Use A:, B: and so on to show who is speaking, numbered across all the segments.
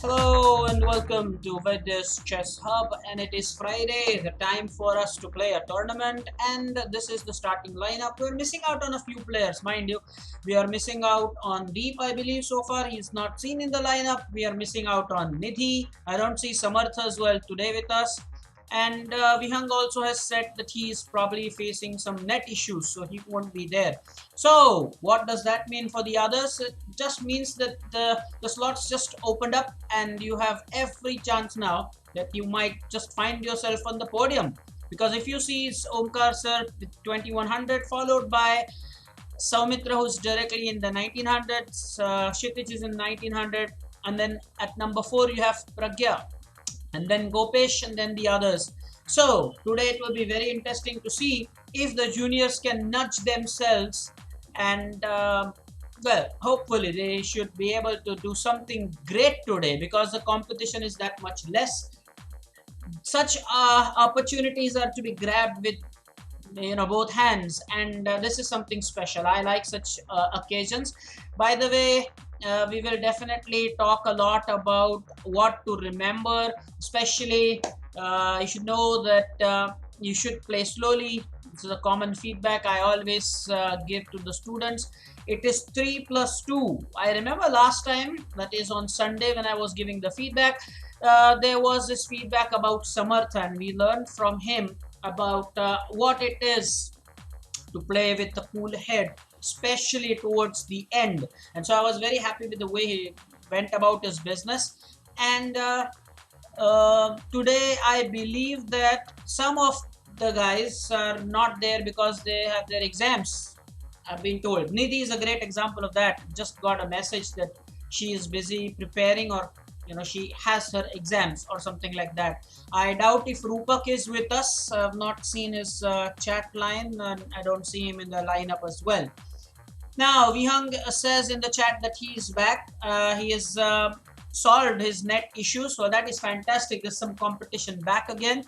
A: Hello and welcome to Vedis Chess Hub, and it is Friday, the time for us to play a tournament, and this is the starting lineup. We're missing out on a few players, mind you. We are missing out on Deep, I believe, so far. He's not seen in the lineup. We are missing out on Nidhi. I don't see Samarth as well today with us. And Vihang also has said that he is probably facing some net issues, so he won't be there. So what does that mean for the others? It just means that the slots just opened up and you have every chance now that you might just find yourself on the podium. Because if you see, it's Omkar Sir with 2100, followed by Saumitra, who's directly in the 1900s, Kshitij is in 1900, and then at number 4 you have Prajna, and then Gopesh, and then the others. So today it will be very interesting to see if the juniors can nudge themselves, and well, hopefully they should be able to do something great today, because the competition is that much less. Such opportunities are to be grabbed with both hands, and this is something special. I like such occasions. By the way, we will definitely talk a lot about what to remember, especially you should know that you should play slowly. This is a common feedback I always give to the students. It is 3 plus 2. I remember last time, that is on Sunday, when I was giving the feedback, there was this feedback about Samartha, and we learned from him about what it is to play with the cool head, especially towards the end. And so I was very happy with the way he went about his business. And today I believe that some of the guys are not there because they have their exams. I've been told. Nidhi is a great example of that. Just got a message that she is busy preparing, or she has her exams or something like that. I doubt if Rupak is with us. I've not seen his chat line, and I don't see him in the lineup as well. Now, Vihang says in the chat that he is back. He has solved his net issue, so that is fantastic. There's some competition back again.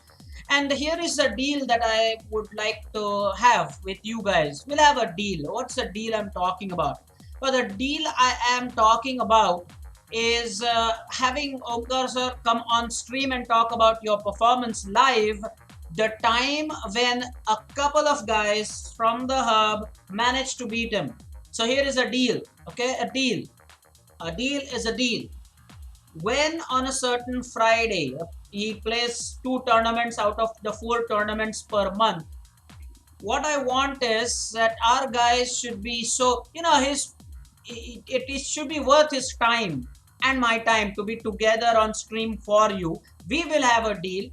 A: And here is a deal that I would like to have with you guys. We'll have a deal. What's the deal I'm talking about? Well, the deal I am talking about is having Omkar Sir come on stream and talk about your performance live, the time when a couple of guys from the hub managed to beat him. So here is a deal, okay? A deal. A deal is a deal. When on a certain Friday, he plays 2 tournaments out of the 4 tournaments per month, what I want is that our guys should be so, it should be worth his time and my time to be together on stream for you. We will have a deal.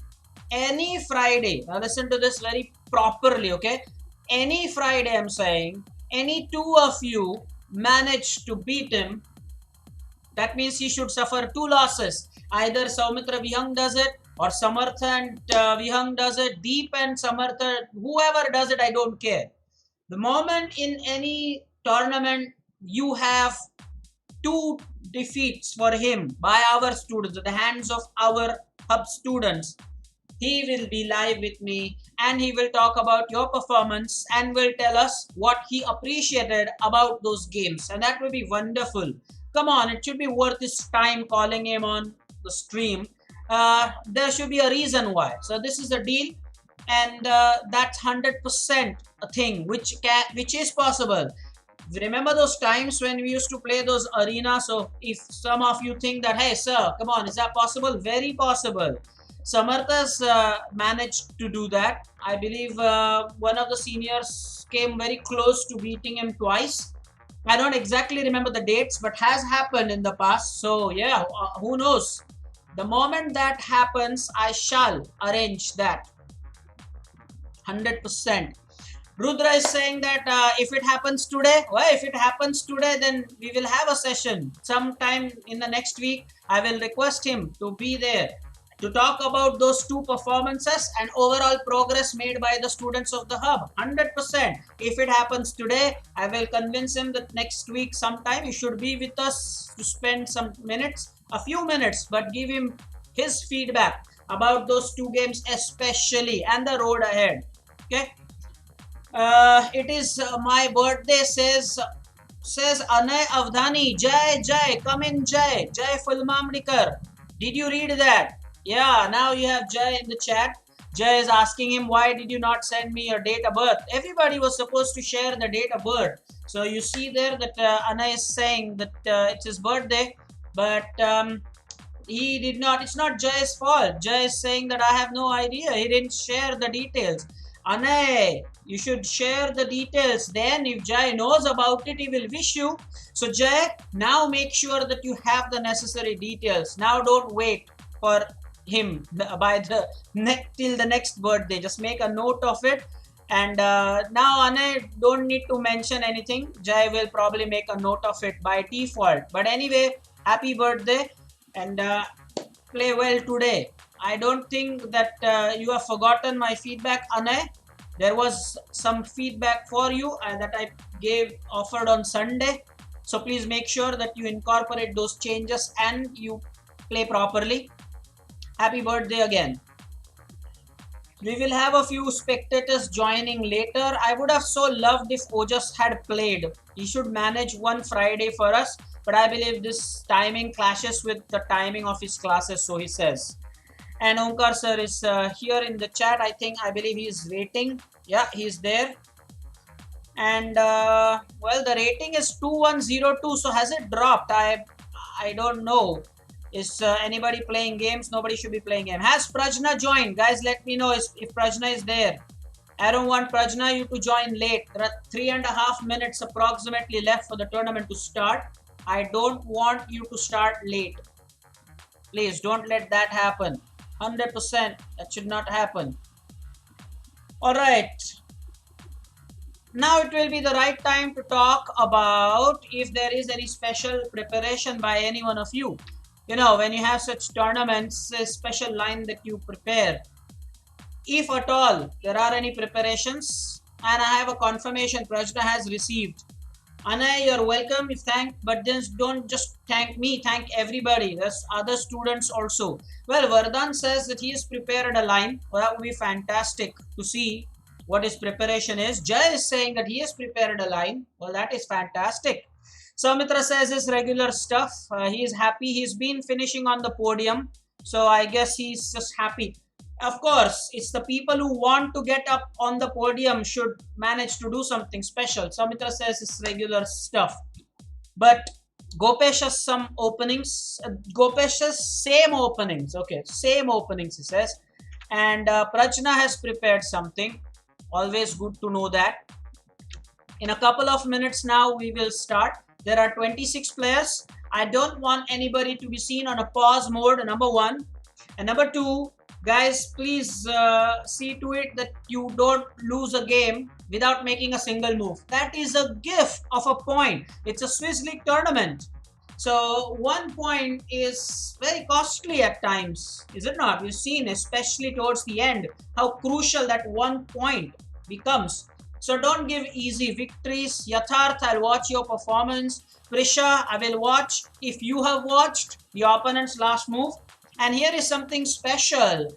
A: Any Friday, now listen to this very properly, okay? Any Friday, I'm saying, any 2 of you manage to beat him, that means he should suffer 2 losses. Either Saumitra Vihang does it, or Samartha and Vihang does it, Deep and Samartha, whoever does it, I don't care. The moment in any tournament you have 2 defeats for him by our students, at the hands of our hub students, he will be live with me and he will talk about your performance and will tell us what he appreciated about those games. And that will be wonderful. Come on, it should be worth his time calling him on the stream. There should be a reason why. So this is the deal, and that's 100% a thing which is possible. Remember those times when we used to play those arenas? So if some of you think that, hey sir, come on, is that possible? Very possible. Samartha's managed to do that. I believe one of the seniors came very close to beating him twice. I don't exactly remember the dates, but has happened in the past. So yeah, who knows? The moment that happens, I shall arrange that. 100%. Rudra is saying that if it happens today, well, if it happens today, then we will have a session. Sometime in the next week, I will request him to be there to talk about those 2 performances and overall progress made by the students of the hub. 100%. If it happens today, I will convince him that next week sometime he should be with us to spend some minutes, a few minutes, but give him his feedback about those 2 games especially and the road ahead. Okay. It is my birthday, says Anay Avdhani. Jai Jai, come in Jai. Jai Fulmamdikar. Did you read that? Yeah, now you have Jai in the chat. Jai is asking him, why did you not send me your date of birth? Everybody was supposed to share the date of birth. So you see there that Anna is saying that it's his birthday, but he did not. It's not Jai's fault. Jai is saying that I have no idea. He didn't share the details. Anna, you should share the details. Then if Jai knows about it, he will wish you. So Jai, now make sure that you have the necessary details. Now don't wait for him by till the next birthday. Just make a note of it, and now Anna don't need to mention anything. Jai will probably make a note of it by default. But anyway, happy birthday, and play well today. I don't think that you have forgotten my feedback, Anna. There was some feedback for you that I offered on Sunday, so please make sure that you incorporate those changes and you play properly. Happy birthday again. We will have a few spectators joining later. I would have so loved if Ojas had played. He should manage one Friday for us, but I believe this timing clashes with the timing of his classes, so he says. And Omkar Sir is here in the chat. I believe he is waiting. Yeah, he's there. And well, the rating is 2102. So has it dropped? I don't know. Is anybody playing games? Nobody should be playing game. Has Prajna joined? Guys, let me know if Prajna is there. I don't want Prajna you to join late. There are 3.5 minutes approximately left for the tournament to start. I don't want you to start late. Please don't let that happen. 100% that should not happen. All right. Now it will be the right time to talk about if there is any special preparation by any one of you. You know, when you have such tournaments, a special line that you prepare. If at all there are any preparations, and I have a confirmation Prajna has received. Anay, you're welcome. If thank, but then don't just thank me, thank everybody. There's other students also. Well, Vardhan says that he has prepared a line. Well, that would be fantastic to see what his preparation is. Jay is saying that he has prepared a line. Well, that is fantastic. Samitra says his regular stuff. He is happy. He's been finishing on the podium. So I guess he's just happy. Of course, it's the people who want to get up on the podium should manage to do something special. Samitra says it's regular stuff. But Gopesh has some openings. Gopesh has same openings. Okay, same openings, he says. And Prajna has prepared something. Always good to know that. In a couple of minutes now, we will start. There are 26 players. I don't want anybody to be seen on a pause mode, number one. And number two, guys, please see to it that you don't lose a game without making a single move. That is a gift of a point. It's a Swiss League tournament. So 1 point is very costly at times, is it not? We've seen, especially towards the end, how crucial that 1 point becomes. So don't give easy victories. Yatharth, I'll watch your performance. Prisha, I will watch if you have watched the opponent's last move. And here is something special.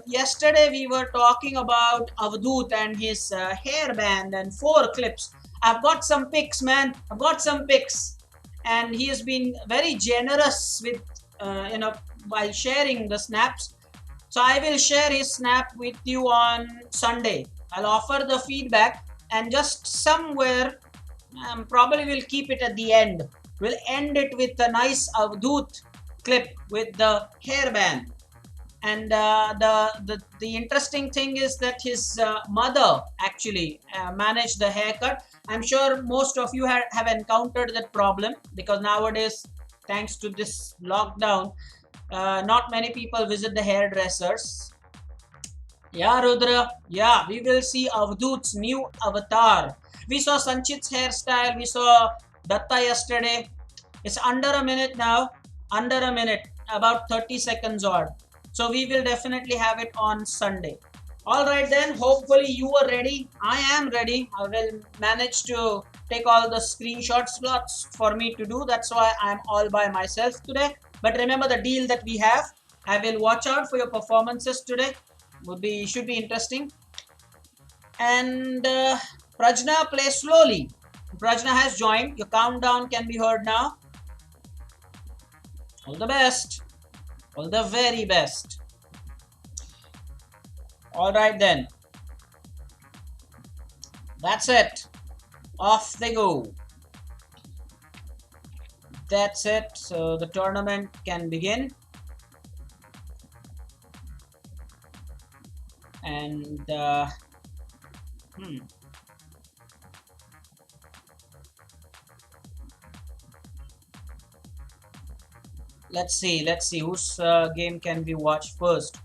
A: Yesterday we were talking about Avadut and his hairband and 4 clips. I've got some pics, man. I've got some pics. And he has been very generous with, while sharing the snaps. So I will share his snap with you on Sunday. I'll offer the feedback and just somewhere, probably we'll keep it at the end. We'll end it with a nice Avadut clip with the hairband. And the interesting thing is that his mother actually managed the haircut. I'm sure most of you have encountered that problem because nowadays, thanks to this lockdown, not many people visit the hairdressers. Yeah, Rudra. Yeah, we will see Avadut's new avatar. We saw Sanchit's hairstyle. We saw Datta yesterday. It's under a minute now. Under a minute. About 30 seconds odd. So we will definitely have it on Sunday. Alright then. Hopefully you are ready. I am ready. I will manage to take all the screenshot slots for me to do. That's why I'm all by myself today. But remember the deal that we have. I will watch out for your performances today. Should be interesting. And Prajna, play slowly. Prajna has joined. Your countdown can be heard now. All the best. All the very best. Alright then. That's it. Off they go. That's it. So the tournament can begin. And let's see whose game can we watch first.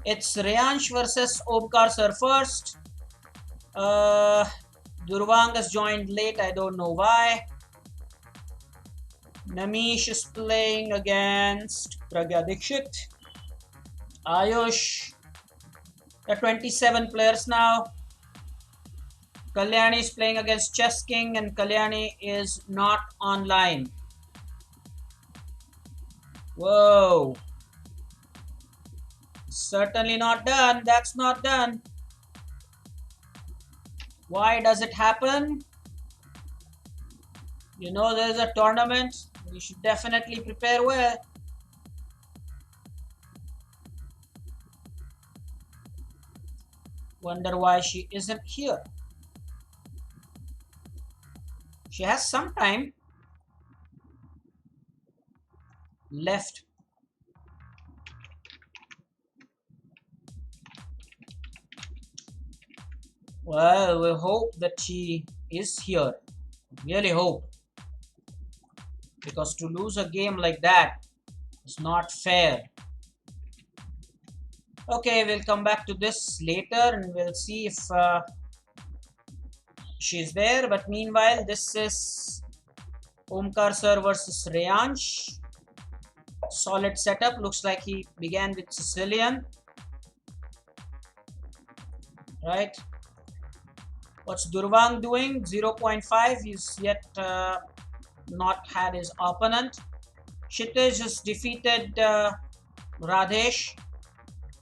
A: It's Reyansh versus Omkar Sir first. Durvang has joined late, I don't know why. Namish is playing against Pragya Dikshit. Ayush. There are 27 players now. Kalyani is playing against Chess King and Kalyani is not online. Whoa. Certainly not done. That's not done. Why does it happen? You know there's a tournament. You should definitely prepare well. Wonder why she isn't here. She has some time left. Well, we hope that she is here. Really hope. Because to lose a game like that is not fair. Okay, we'll come back to this later and we'll see if she's there. But meanwhile, this is Omkar Sir versus Reyansh. Solid setup. Looks like he began with Sicilian. Right. What's Durvang doing? 0.5. He's yet not had his opponent. Kshitij has defeated Radhesh.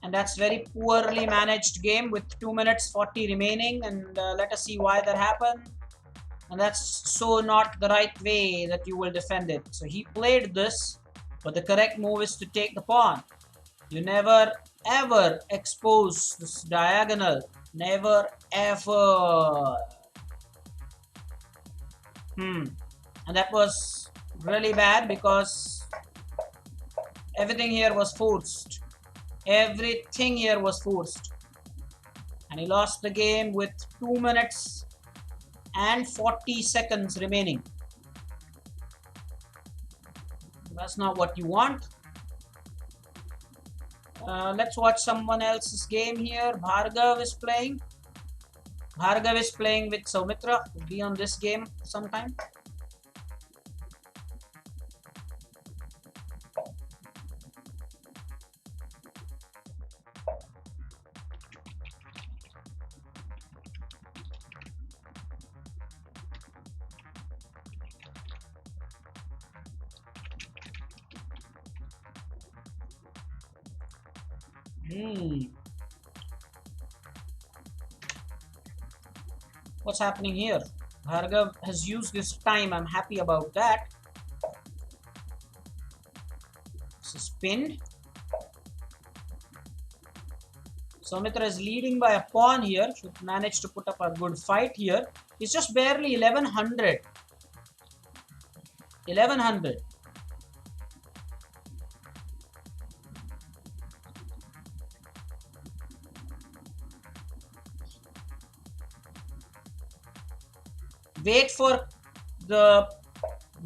A: And that's very poorly managed game with 2 minutes 40 remaining. And let us see why that happened. And that's so not the right way that you will defend it. So he played this. But the correct move is to take the pawn. You never ever expose this diagonal. Never ever. And that was really bad because everything here was forced. Everything here was forced. And he lost the game with 2 minutes and 40 seconds remaining. That's not what you want. Let's watch someone else's game here. Bhargav is playing. Bhargav is playing with Soumitra. Will be on this game sometime. What's happening here? Bhargav has used this time. I'm happy about that. This is pinned. Soumitra is leading by a pawn here. Should manage to put up a good fight here. It's just barely 1100. 1100. Wait for the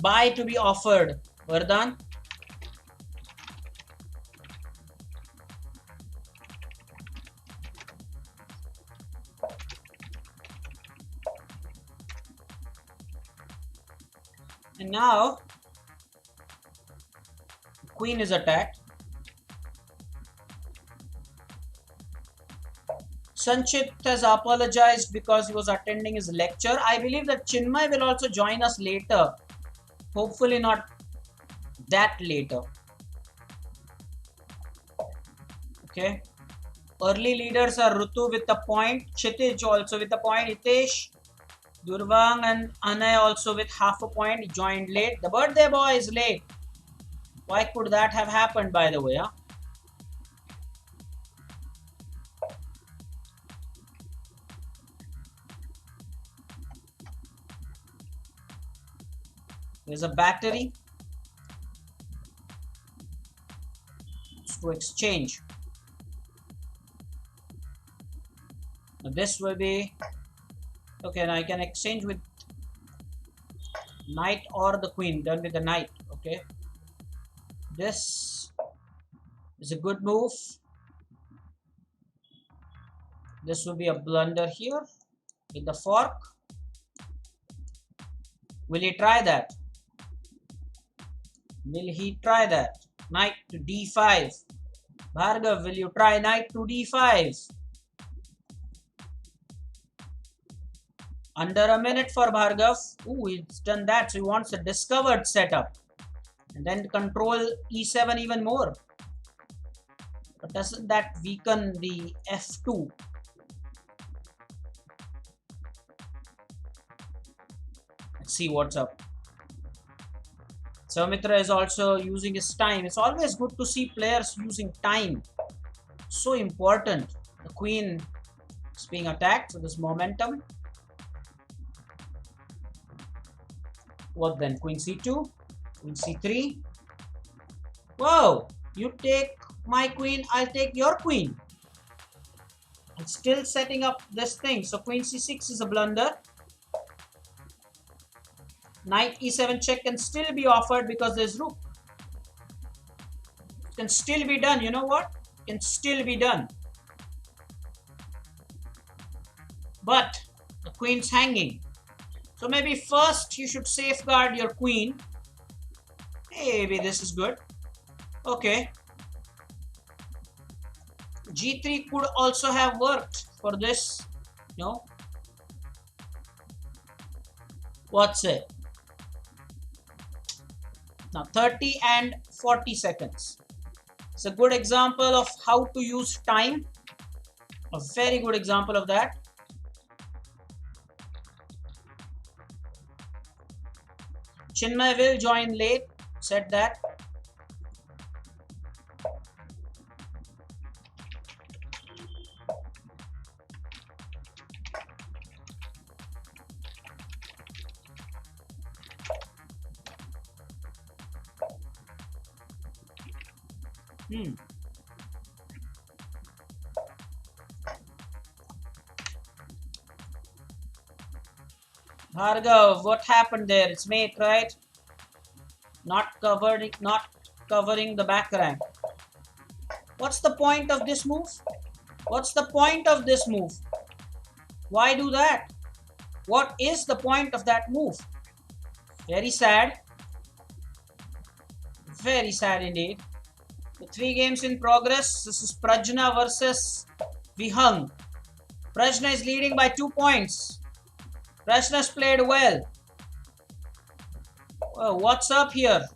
A: buy to be offered, Vardhan. And now, queen is attacked. Sanchit has apologized because he was attending his lecture. I believe that Chinmay will also join us later. Hopefully not that later. Okay. Early leaders are Rutu with a point. Kshitij also with a point. Hitesh, Durvang and Anay also with half a point. He joined late. The birthday boy is late. Why could that have happened, by the way? Huh? There's a battery to exchange. Now this will be okay. Now I can exchange with knight or the queen. Done with the knight. Okay, this is a good move. This will be a blunder here with the fork. Will he try that? Will he try that? Knight to d5. Bhargav, will you try knight to d5? Under a minute for Bhargav. Ooh, he's done that. So he wants a discovered setup. And then control e7 even more. But doesn't that weaken the f2? Let's see what's up. Soumitra is also using his time. It's always good to see players using time. So important. The queen It's being attacked, so there's momentum. What then? Queen c2, queen c3. Whoa! You take my queen, I'll take your queen. It's still setting up this thing. So queen c6 is a blunder. Knight e7 check can still be offered because there's rook. It can still be done. You know what? It can still be done. But the queen's hanging. So maybe first you should safeguard your queen. Maybe this is good. Okay. G3 could also have worked for this. No? What's it? Now 30 and 40 seconds. It's a good example of how to use time. A very good example of that. Chinmay will join late, said that. Bhargav, what happened there? It's mate, right? Not covering the back rank. What's the point of this move? What's the point of this move? Why do that? What is the point of that move? Very sad. Very sad indeed. The 3 games in progress. This is Prajna versus Vihang. Prajna is leading by 2 points. Prajna's played well. Oh, what's up here?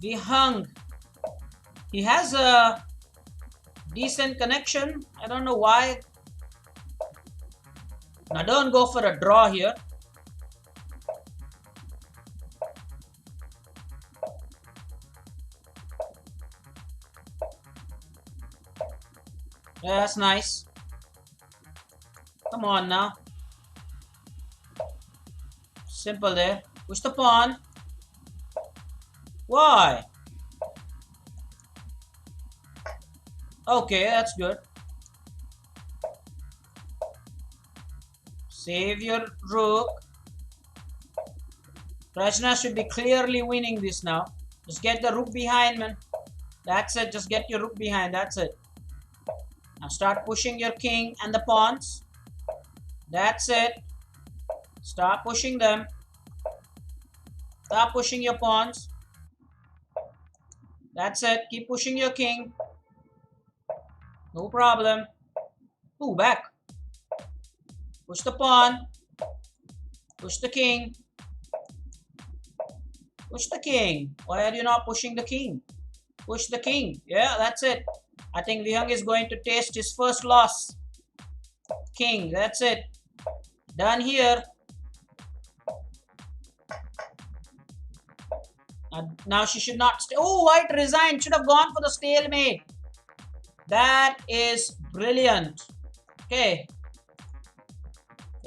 A: Vihang. He has a decent connection. I don't know why. Now don't go for a draw here. Yeah, that's nice. Come on now. Simple there. Push the pawn. Why? Okay, that's good. Save your rook. Prajna should be clearly winning this now. Just get the rook behind, man. That's it. Just get your rook behind. That's it. Now start pushing your king and the pawns. That's it. Start pushing them. Start pushing your pawns. That's it. Keep pushing your king. No problem. Ooh, back. Push the pawn. Push the king. Push the king. Why are you not pushing the king? Push the king. Yeah, that's it. I think Vihang is going to taste his first loss. King. That's it. Done here. Now she should not stay. Oh, white resigned. Should have gone for the stalemate. That is brilliant. Okay.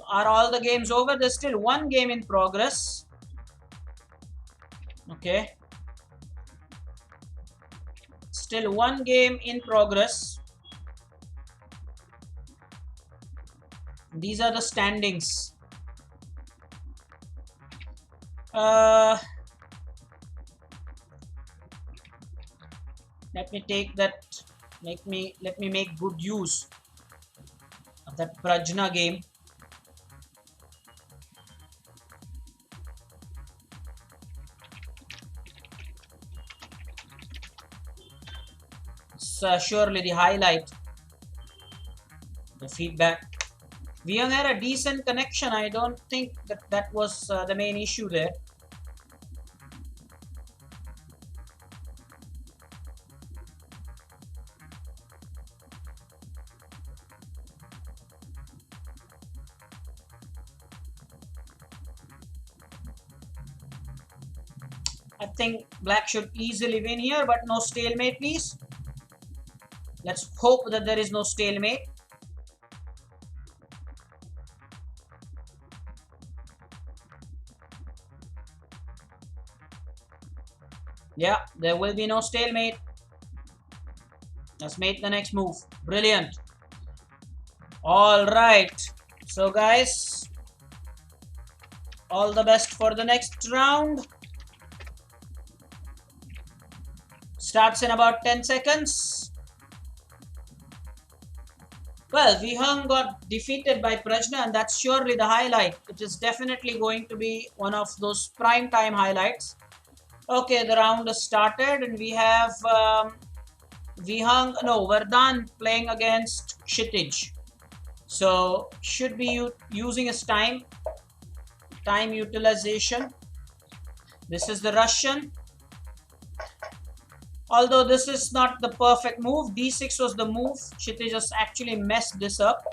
A: Are all the games over? There's still 1 game in progress. Okay. Still 1 game in progress. These are the standings. Let me take that. Let me make good use of that Prajna game. It's surely the highlight. The feedback. Vihang had a decent connection. I don't think that was the main issue there. I think black should easily win here, but no stalemate, please. Let's hope that there is no stalemate. Yeah, there will be no stalemate. Let's make the next move. Brilliant. All right. So, guys, all the best for the next round. Starts in about 10 seconds. Well, Vihang got defeated by Prajna, and that's surely the highlight. It is definitely going to be one of those prime time highlights. Okay, the round has started, and we have Vardhan playing against Kshitij. So, should be using his time utilization. This is the Russian. Although this is not the perfect move, d6 was the move. Kshitij just actually messed this up.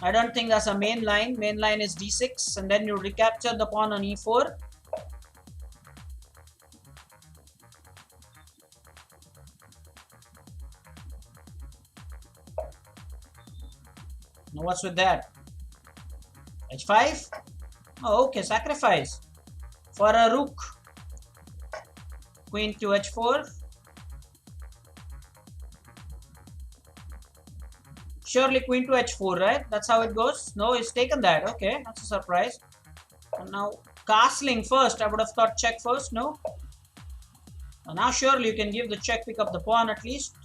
A: I don't think that's a main line. Main line is d6, and then you recapture the pawn on e4. Now what's with that? h5? Oh, okay, sacrifice. For a rook. Queen to h4. Surely queen to h4, right? That's how it goes. No, he's taken that. Okay, that's a surprise. And now castling first. I would have thought check first. No. And now surely you can give the check, pick up the pawn at least.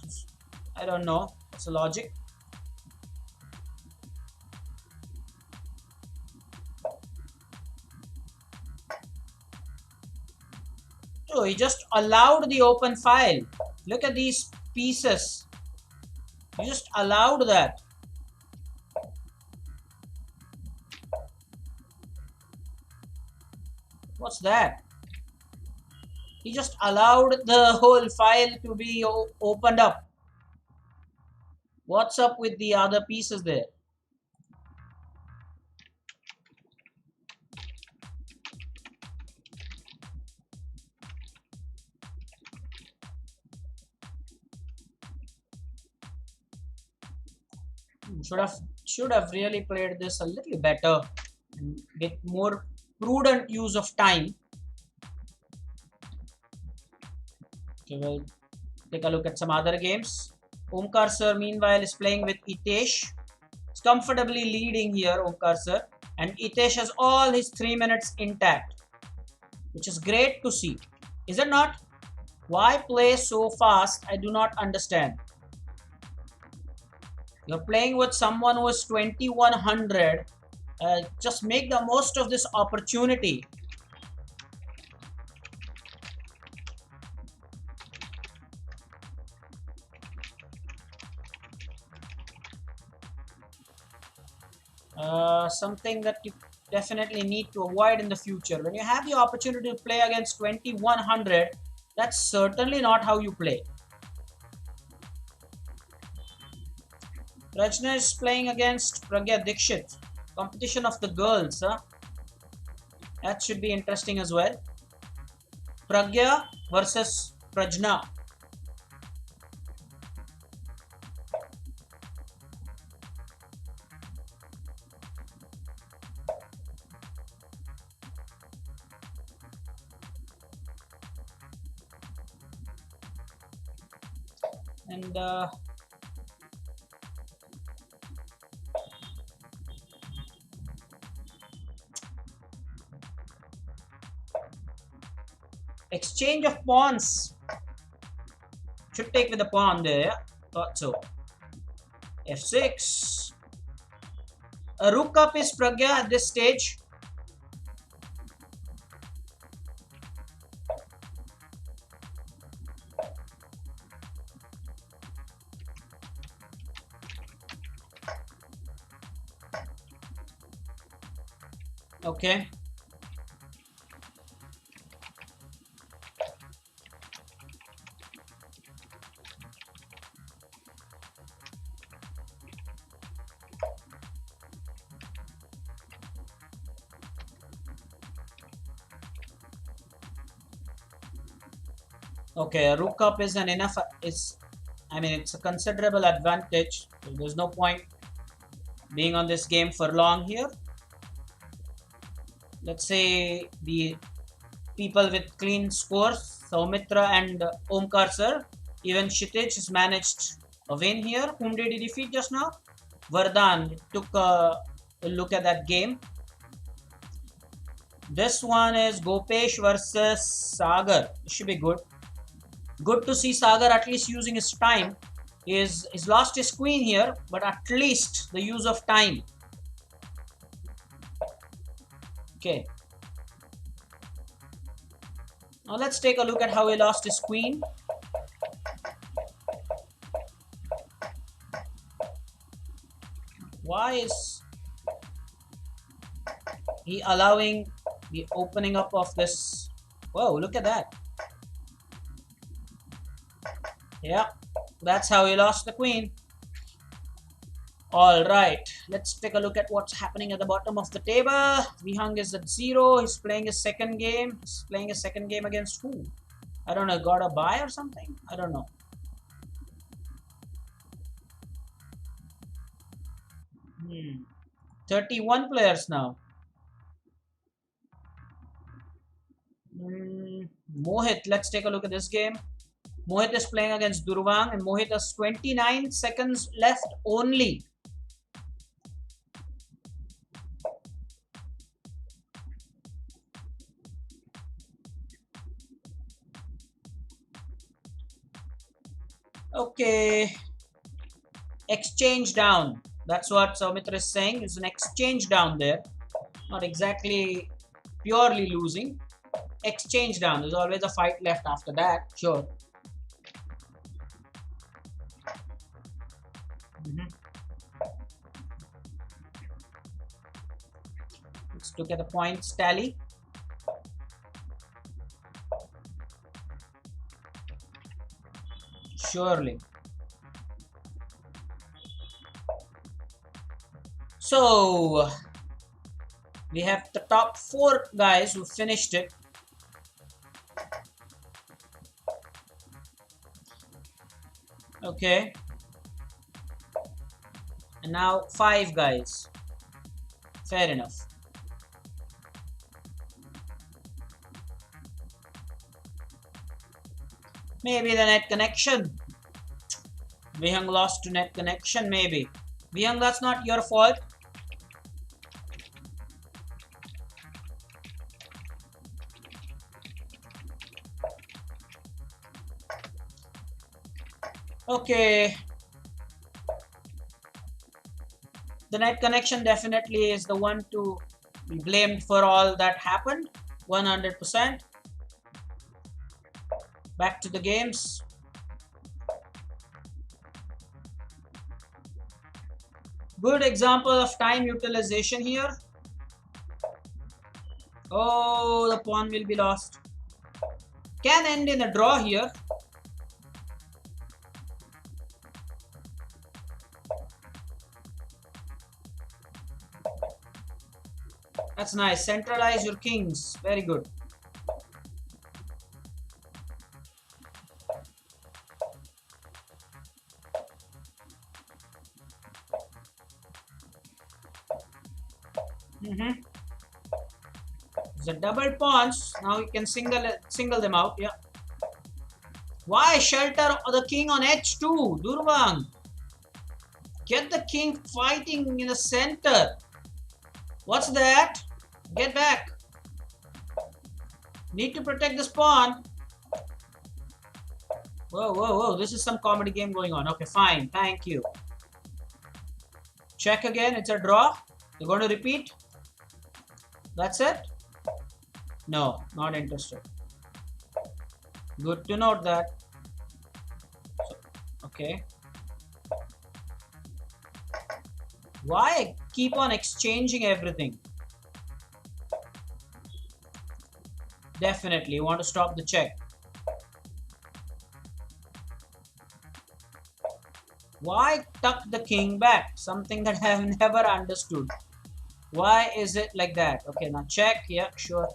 A: I don't know. That's the logic. So he just allowed the open file. Look at these pieces. You just allowed that. What's that? He just allowed the whole file to be opened up. What's up with the other pieces there? Should have really played this a little better and get more prudent use of time. Okay, we'll take a look at some other games. Omkar Sir meanwhile is playing with Itesh. He's comfortably leading here, Omkar Sir, and Itesh has all his 3 minutes intact, which is great to see. Is it not? Why play so fast? I do not understand. You're playing with someone who is 2100. Just make the most of this opportunity. Something that you definitely need to avoid in the future. When you have the opportunity to play against 2100, that's certainly not how you play. Prajna is playing against Pragya Dikshit. Competition of the girls, huh? That should be interesting as well. Pragya versus Prajna. And exchange of pawns. Should take with the pawn there, yeah? Thought so. f6. A rook up is Pragya at this stage. Okay. Okay, a rook up is an enough. I mean, it's a considerable advantage. So there's no point being on this game for long here. Let's say the people with clean scores, Saumitra and Omkar Sir. Even Kshitij has managed a win here. Whom did he defeat just now? Vardhan took a look at that game. This one is Gopesh versus Sagar. It should be good. Good to see Sagar at least using his time. He's lost his queen here, but at least the use of time. Okay. Now let's take a look at how he lost his queen. Why is he allowing the opening up of this? Whoa, look at that. Yeah, that's how he lost the queen. Alright, let's take a look at what's happening at the bottom of the table. Vihang is at 0. He's playing his second game. He's playing his second game against who? I don't know, got a buy or something? I don't know. 31 players now. Mohit, let's take a look at this game. Mohit is playing against Durvang and Mohit has 29 seconds left only. Okay. Exchange down. That's what Saumitra is saying. It's an exchange down there. Not exactly purely losing. Exchange down. There's always a fight left after that. Sure. Let's look at the points tally. Surely. So we have the top 4 guys who finished it. Okay. And now 5 guys. Fair enough. Maybe the net connection. Vihang lost to net connection, maybe. Vihang, that's not your fault. Okay. The net connection definitely is the one to be blamed for all that happened. 100%. Back to the games. Good example of time utilization here. Oh, the pawn will be lost. Can end in a draw here. That's nice. Centralize your kings. Very good. The double pawns. Now you can single them out. Yeah. Why shelter the king on h2? Durvang. Get the king fighting in the center. What's that? Get back. Need to protect this pawn. Whoa, whoa, whoa. This is some comedy game going on. Okay, fine. Thank you. Check again. It's a draw. You're going to repeat. That's it? No, not interested. Good to note that. So, okay. Why keep on exchanging everything? Definitely, you want to stop the check. Why tuck the king back? Something that I have never understood. Why is it like that? Okay, now check. Yeah, sure.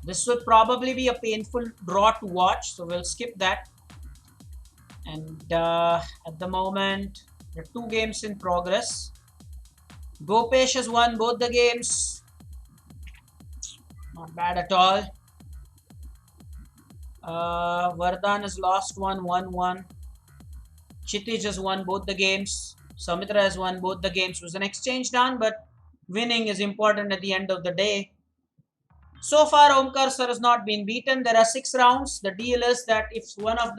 A: This will probably be a painful draw to watch, so we'll skip that. And at the moment, there are 2 games in progress. Gopesh has won both the games. Not bad at all. Vardhan has lost one, 1-1. Kshitij has won both the games. Samitra has won both the games. It was an exchange done, but winning is important at the end of the day. So far, Omkar Sir has not been beaten. There are 6 rounds. The deal is that if two of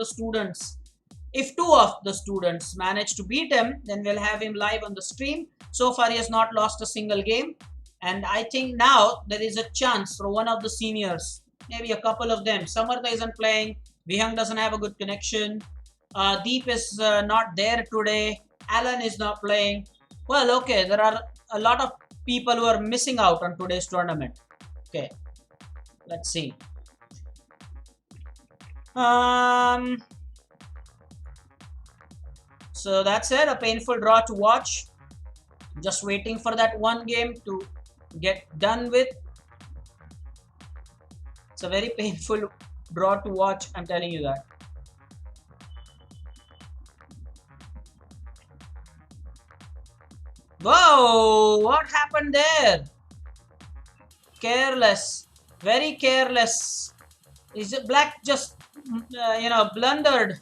A: the students manage to beat him, then we'll have him live on the stream. So far, he has not lost a single game. And I think now there is a chance for one of the seniors, maybe a couple of them. Samartha isn't playing. Vihang doesn't have a good connection. Deep is not there today. Alan is not playing. Well, okay, there are a lot of people who are missing out on today's tournament. Okay, let's see. So that's it, a painful draw to watch. Just waiting for that one game to get done with. It's a very painful draw to watch, I'm telling you that. Whoa, what happened there? Careless, very careless. Is it black just, blundered?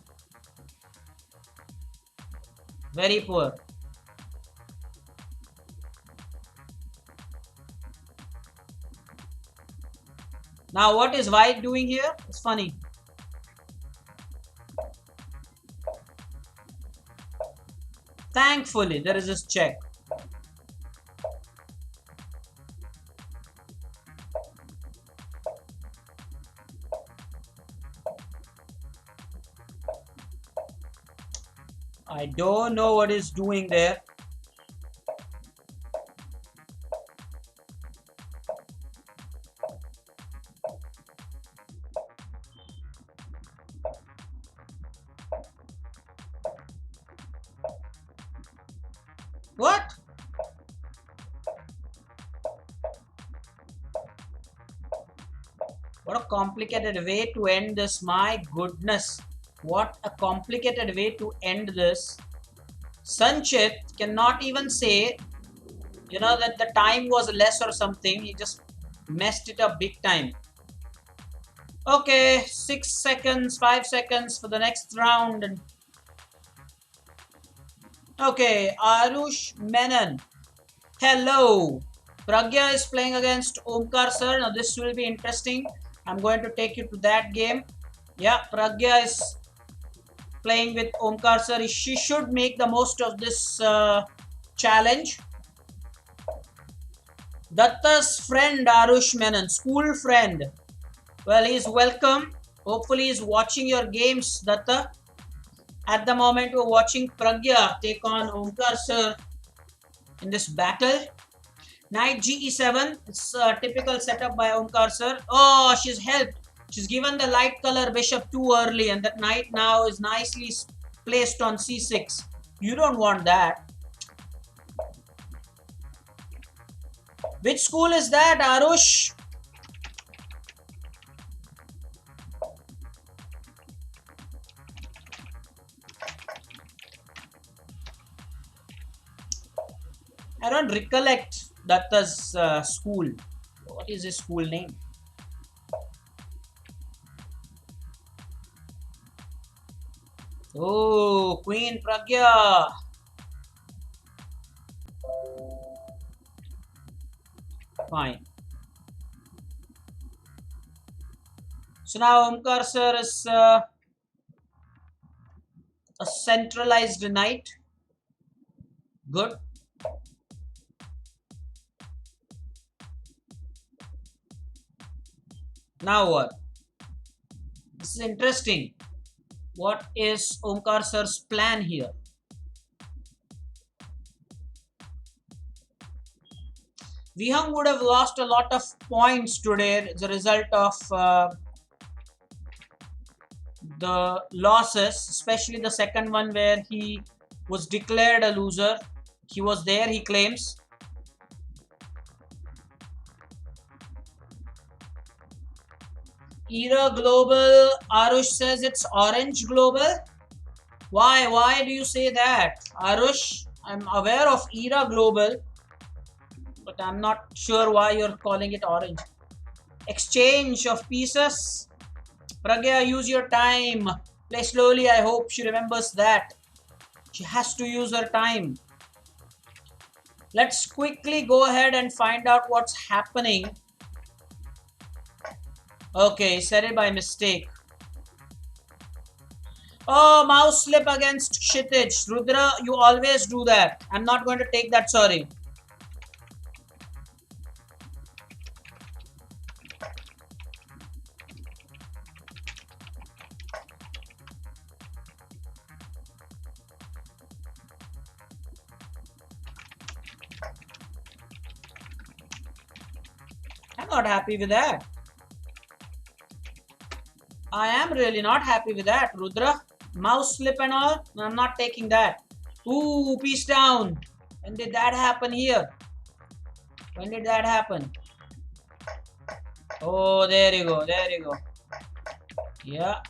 A: Very poor. Now what is white doing here? It's funny. Thankfully, there is this check. I don't know what is doing there. What? What a complicated way to end this. My goodness. What a complicated way to end this. Sanchit cannot even say, that the time was less or something. He just messed it up big time. Okay, 6 seconds, 5 seconds for the next round. Okay, Arush Menon. Hello. Pragya is playing against Omkar Sir. Now this will be interesting. I'm going to take you to that game. Yeah, Pragya is playing with Omkar Sir. She should make the most of this challenge. Datta's friend Arush Menon, school friend. Well, he's welcome. Hopefully he's watching your games, Datta. At the moment we're watching Pragya take on Omkar Sir in this battle. Knight GE7. It's a typical setup by Omkar Sir. Oh, she's helped. She's given the light color bishop too early, and that knight now is nicely placed on c6. You don't want that. Which school is that, Arush? I don't recollect Datta's school. What is his school name? Oh, Queen Pragya. Fine. So now Omkar Sir is a centralized knight. Good. Now what? This is interesting. What is Omkar Sir's plan here? Vihang would have lost a lot of points today as a result of the losses, especially the second one where he was declared a loser. He was there, he claims. Era Global, Arush says it's Orange Global. Why? Why do you say that? Arush, I'm aware of Era Global, but I'm not sure why you're calling it orange. Exchange of pieces. Pragya, use your time. Play slowly. I hope she remembers that. She has to use her time. Let's quickly go ahead and find out what's happening. Okay, said it by mistake. Oh, mouse slip against Kshitij. Rudra, you always do that. I'm not going to take that, sorry. I'm not happy with that. I am really not happy with that, Rudra. Mouse slip and all. No, I'm not taking that. Ooh, piece down. When did that happen here? When did that happen? Oh, there you go. There you go. Yeah.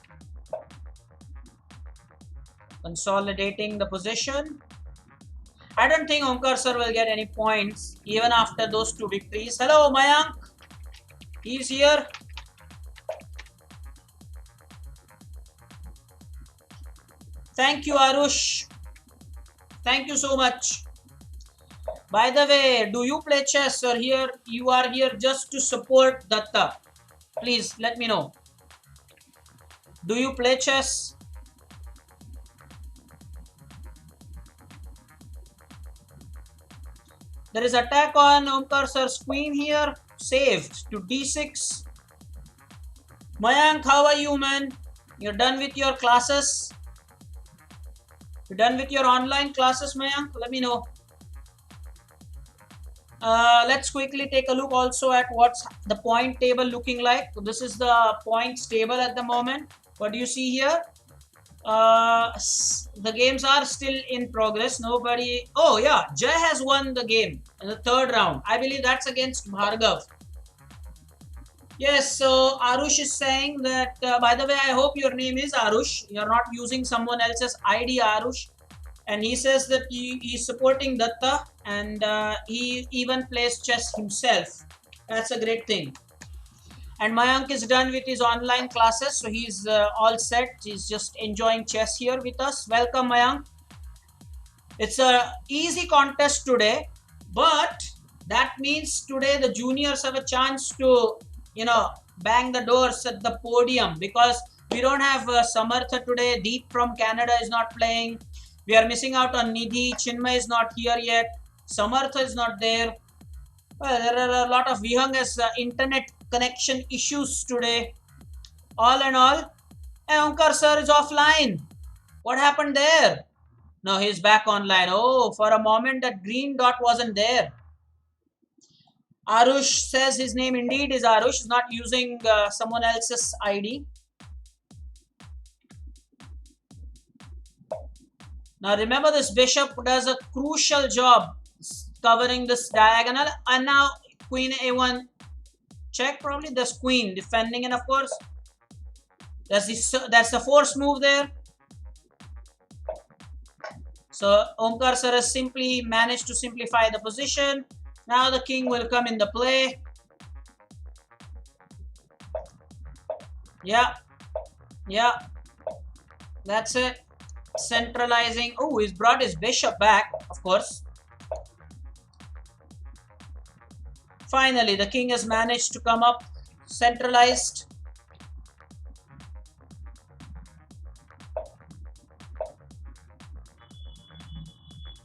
A: Consolidating the position. I don't think Omkar Sir will get any points even after those two victories. Hello, Mayank. He's here. Thank you, Arush. Thank you so much. By the way, do you play chess or here you are here just to support Datta? Please let me know. Do you play chess? There is attack on Omkar Sir's queen here. Saved to d6. Mayank, how are you, man? You're done with your classes? You're done with your online classes, Mayank? Let me know. Let's quickly take a look also at what's the point table looking like. This is the points table at the moment. What do you see here? The games are still in progress. Nobody. Oh yeah, Jay has won the game in the third round. I believe that's against Bhargav. Yes, so Arush is saying that, by the way, I hope your name is Arush. You're not using someone else's ID, Arush. And he says that he's supporting Datta and he even plays chess himself. That's a great thing. And Mayank is done with his online classes, so he's all set. He's just enjoying chess here with us. Welcome, Mayank. It's a easy contest today, but that means today the juniors have a chance to, bang the doors at the podium because we don't have Samartha today. Deep from Canada is not playing. We are missing out on Nidhi. Chinmay is not here yet. Samartha is not there. Well, there are a lot of Vihang has internet connection issues today. All in all, Omkar Sir is offline. What happened there? No, he's back online. Oh, for a moment that green dot wasn't there. Arush says his name indeed is Arush. He's not using someone else's ID. Now remember, this bishop does a crucial job covering this diagonal. And now queen a1 check, probably. There's queen defending, and of course that's the force move there. So Omkar Sir has simply managed to simplify the position. Now the king will come in the play. Yeah, that's it. Centralizing. Oh, he's brought his bishop back, of course. Finally, the king has managed to come up centralized.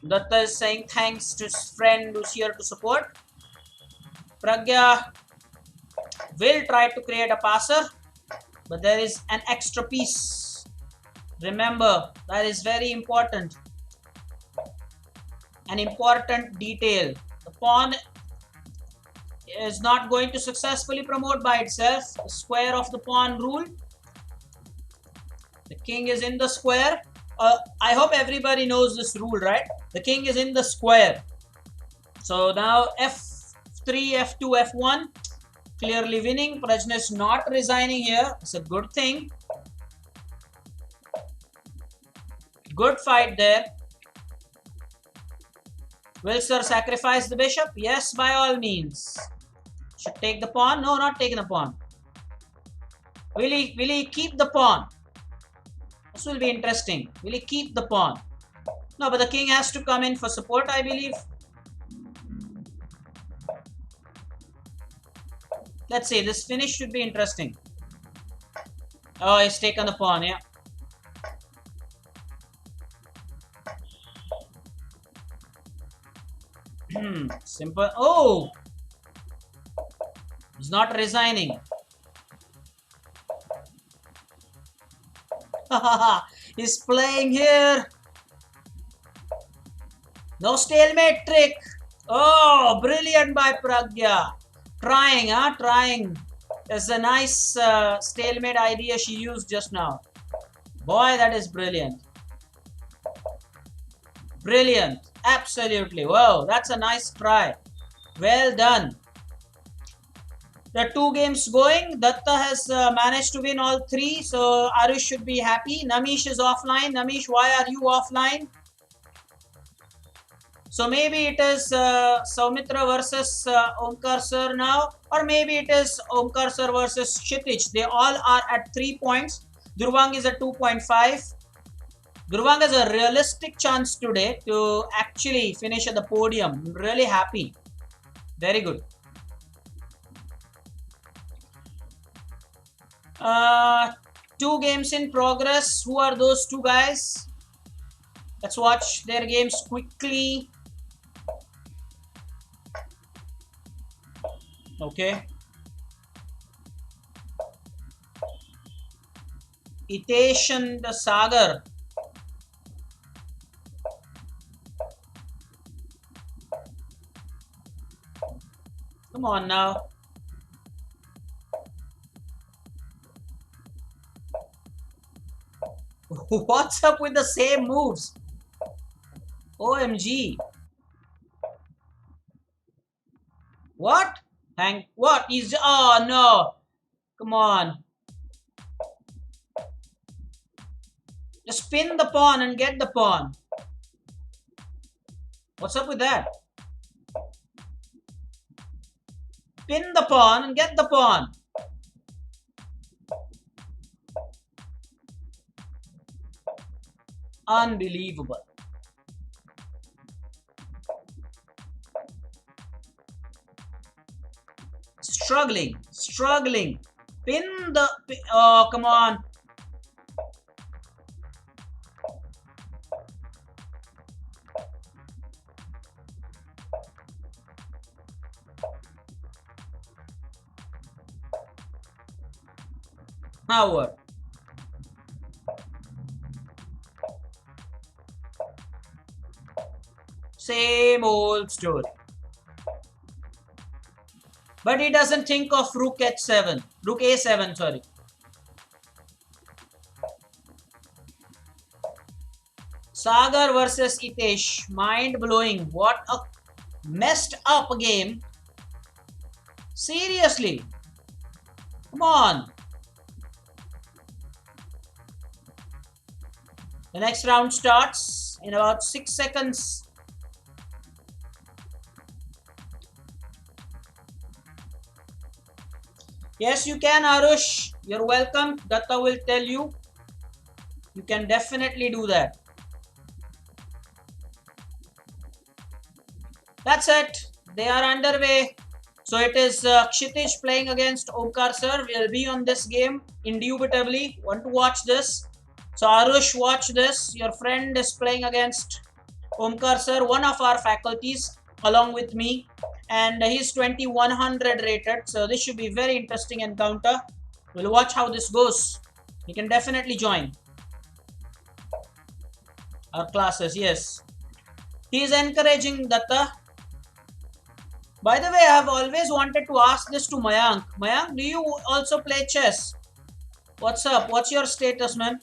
A: Datta is saying thanks to his friend who's here to support. Pragya will try to create a passer, but there is an extra piece. Remember, that is very important. An important detail. The pawn is not going to successfully promote by itself. The square of the pawn rule. The king is in the square. I hope everybody knows this rule, right? The king is in the square. So now f3, f2, f1. Clearly winning. Prajna is not resigning here. It's a good thing. Good fight there. Will Sir sacrifice the bishop? Yes, by all means. Should take the pawn? No, not taking the pawn. Will he keep the pawn? This will be interesting. Will he keep the pawn? No, but the king has to come in for support, I believe. Let's see. This finish should be interesting. Oh, he's taken the pawn, yeah. Simple. Oh! He's not resigning. He's playing here. No stalemate trick. Oh, brilliant by Pragya. Trying, huh? Trying. That's a nice stalemate idea she used just now. Boy, that is brilliant. Brilliant. Absolutely. Wow, that's a nice try. Well done. There are 2 games going. Datta has managed to win all 3. So Arush should be happy. Namish is offline. Namish, why are you offline? So maybe it is Saumitra versus Omkar Sir now. Or maybe it is Omkar Sir versus Kshitij. They all are at 3 points. Durvang is at 2.5. Durvang has a realistic chance today to actually finish at the podium. I'm really happy. Very good. 2 games in progress. Who are those 2 guys? Let's watch their games quickly. Okay. Hitesh and Sagar. Come on now. What's up with the same moves? OMG. What? What? He's... Oh, no. Come on. Just spin the pawn and get the pawn. What's up with that? Pin the pawn and get the pawn. Unbelievable. Struggling. Pin the... Oh, come on. Howard. Same old story. But he doesn't think of rook h7. Rook a7, sorry. Sagar versus Hitesh. Mind blowing. What a messed up game. Seriously. Come on. The next round starts in about 6 seconds. Yes, you can, Arush. You're welcome. Datta will tell you. You can definitely do that. That's it. They are underway. So it is Kshitij playing against Omkar Sir. We'll be on this game indubitably. Want to watch this? So Arush, watch this. Your friend is playing against Omkar Sir, one of our faculties, along with me. And he's 2100 rated. So this should be very interesting encounter. We'll watch how this goes. You can definitely join our classes. Yes. He is encouraging Datta. By the way, I have always wanted to ask this to Mayank. Mayank, do you also play chess? What's up? What's your status, man?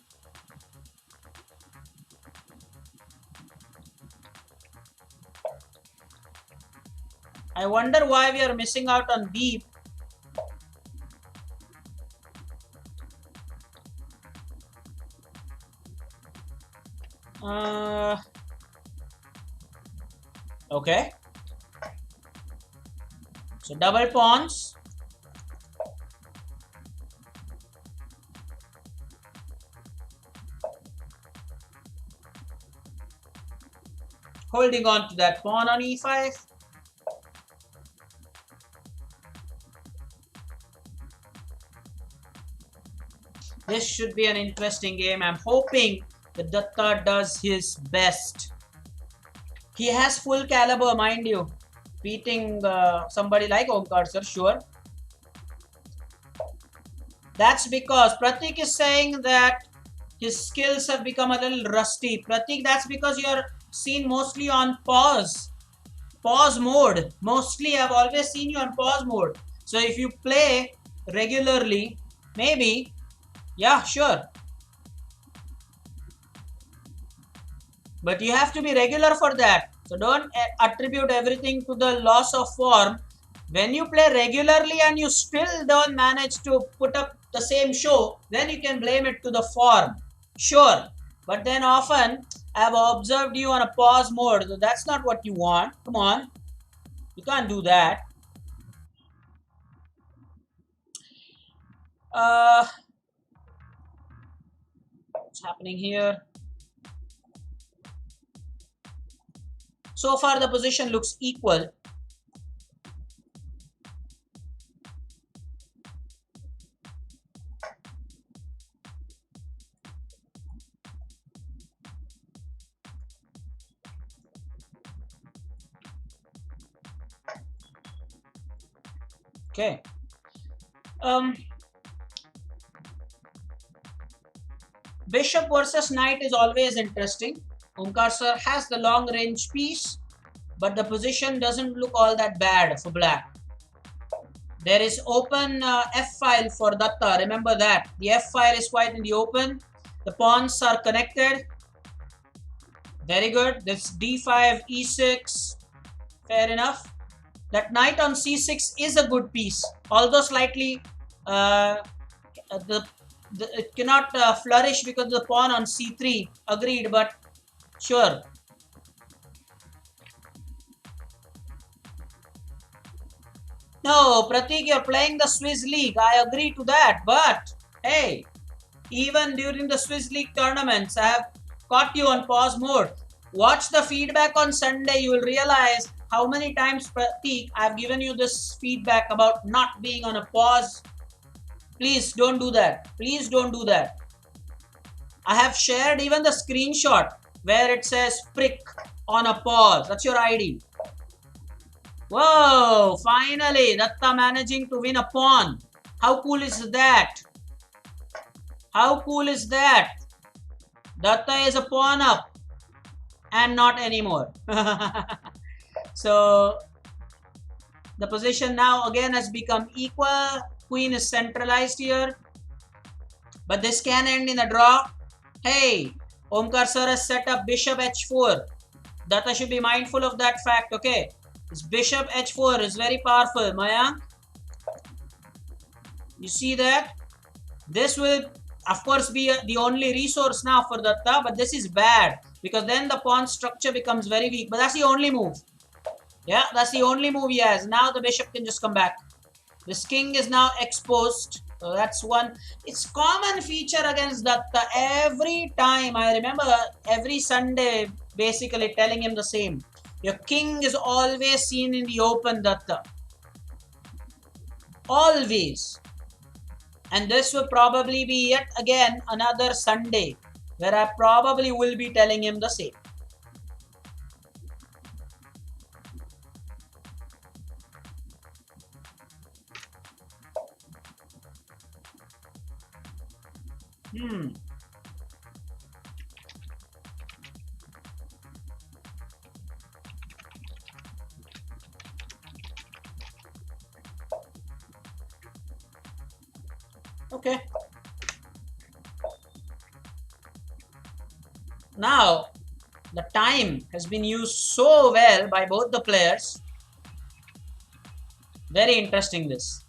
A: I wonder why we are missing out on Deep. Okay. So double pawns. Holding on to that pawn on e5. This should be an interesting game. I'm hoping that Datta does his best. He has full caliber, mind you. Beating somebody like Omkar Sir, sure. That's because Pratik is saying that his skills have become a little rusty. Pratik, that's because you're seen mostly on pause mode. Mostly, I've always seen you on pause mode. So if you play regularly, maybe, yeah, sure. But you have to be regular for that. So don't attribute everything to the loss of form. When you play regularly and you still don't manage to put up the same show, then you can blame it to the form. Sure. But then often I've observed you on a pause mode. So that's not what you want. Come on. You can't do that. What's happening here? So far the position looks equal. Okay. Bishop versus knight is always interesting. Omkar Sir has the long range piece, but the position doesn't look all that bad for black. There is open f file for Datta. Remember that. The f file is quite in the open. The pawns are connected. Very good. This d5, e6. Fair enough. That knight on c6 is a good piece, although slightly it cannot flourish because of the pawn on c3. Agreed, but sure. No, Pratik, you're playing the Swiss League. I agree to that. But, hey, even during the Swiss League tournaments, I have caught you on pause mode. Watch the feedback on Sunday. You will realize how many times, Pratik, I've given you this feedback about not being on a pause. Please don't do that. Please don't do that. I have shared even the screenshot where it says prick on a pause. That's your ID. Whoa, finally, Datta managing to win a pawn. How cool is that? How cool is that? Datta is a pawn up and not anymore. So, the position now again has become equal. Queen is centralized here. But this can end in a draw. Hey, Omkar Sir has set up bishop h4. Datta should be mindful of that fact, okay? This bishop h4 is very powerful, Mayank. You see that? This will, of course, be the only resource now for Datta, but this is bad because then the pawn structure becomes very weak. But that's the only move. Yeah, that's the only move he has. Now the bishop can just come back. This king is now exposed. So that's one. It's common feature against Datta. Every time, I remember every Sunday basically telling him the same. Your king is always seen in the open, Datta. Always. And this will probably be yet again another Sunday where I probably will be telling him the same. Okay. Now, the time has been used so well by both the players. Very interesting this.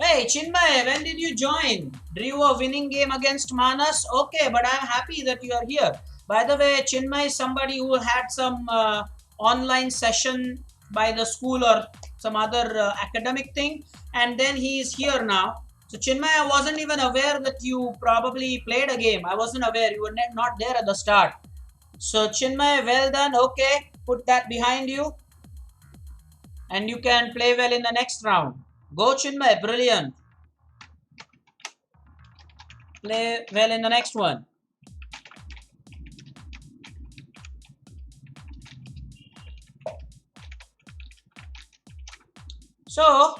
A: Hey Chinmay, when did you join? Drew a winning game against Manas? Okay, but I'm happy that you are here. By the way, Chinmay is somebody who had some online session by the school or some other academic thing, and then he is here now. So Chinmay, I wasn't even aware that you probably played a game. I wasn't aware. You were not there at the start. So Chinmay, well done. Okay, put that behind you, and you can play well in the next round. Go Chinmay, brilliant. Play well in the next one. So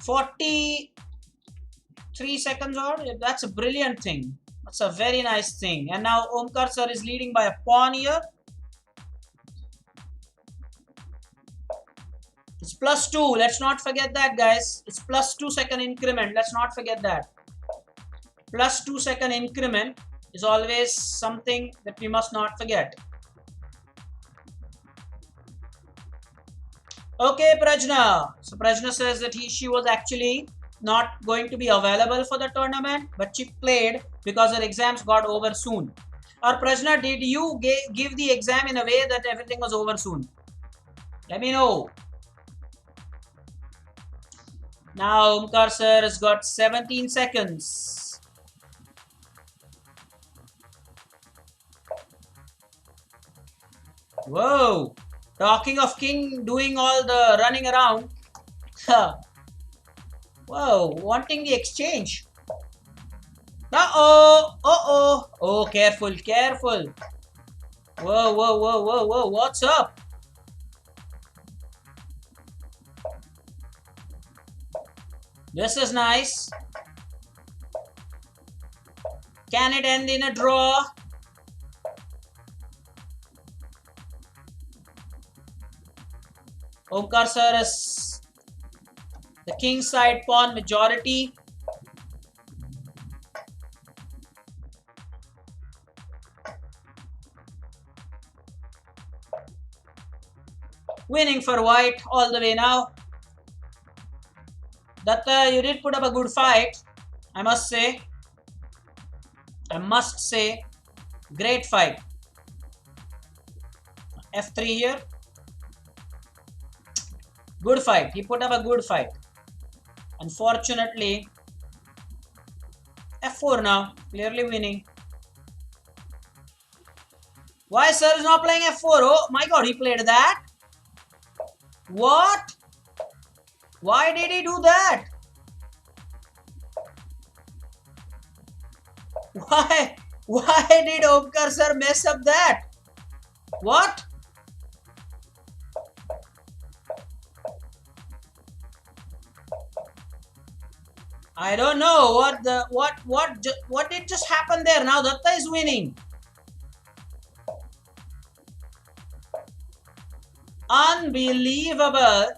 A: 43 seconds or that's a brilliant thing. That's a very nice thing. And now Omkar sir is leading by a pawn here. It's +2. Let's not forget that, guys. It's +2 second increment. Let's not forget that. +2 second increment is always something that we must not forget. Okay, Prajna. So Prajna says that she was actually not going to be available for the tournament, but she played because her exams got over soon. Or Prajna, did you give the exam in a way that everything was over soon? Let me know. Now Omkar sir has got 17 seconds. Whoa. Talking of king doing all the running around. Whoa, wanting the exchange. Uh-oh. Uh-oh. Oh, careful, careful. Whoa, whoa, whoa, whoa, whoa. What's up? This is nice. Can it end in a draw? Omkar sir is the king side pawn majority. Winning for white all the way now. Datta, you did put up a good fight, I must say. I must say, great fight. F3 here. Good fight. He put up a good fight. Unfortunately, F4 now. Clearly winning. Why sir is not playing F4? Oh my god, he played that. What? Why did he do that? Why did Omkar sir mess up that? What? I don't know what did just happen there. Now Datta is winning. Unbelievable.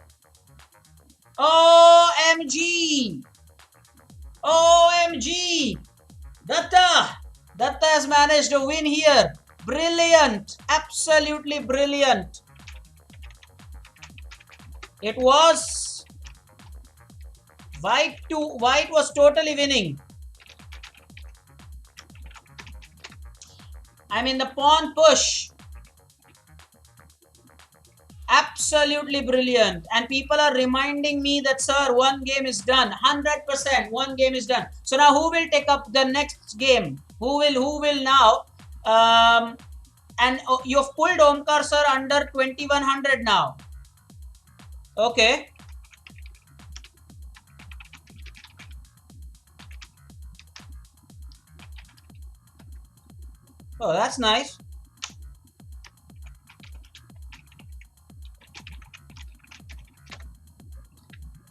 A: OMG. OMG. Datta has managed to win here. Brilliant. Absolutely brilliant. It was white was totally winning. I mean the pawn push. Absolutely brilliant. And people are reminding me that sir, one game is done. 100%, one game is done. So now who will take up the next game? Who will now? And you've pulled Omkar sir under 2100 now. Okay. Oh, that's nice.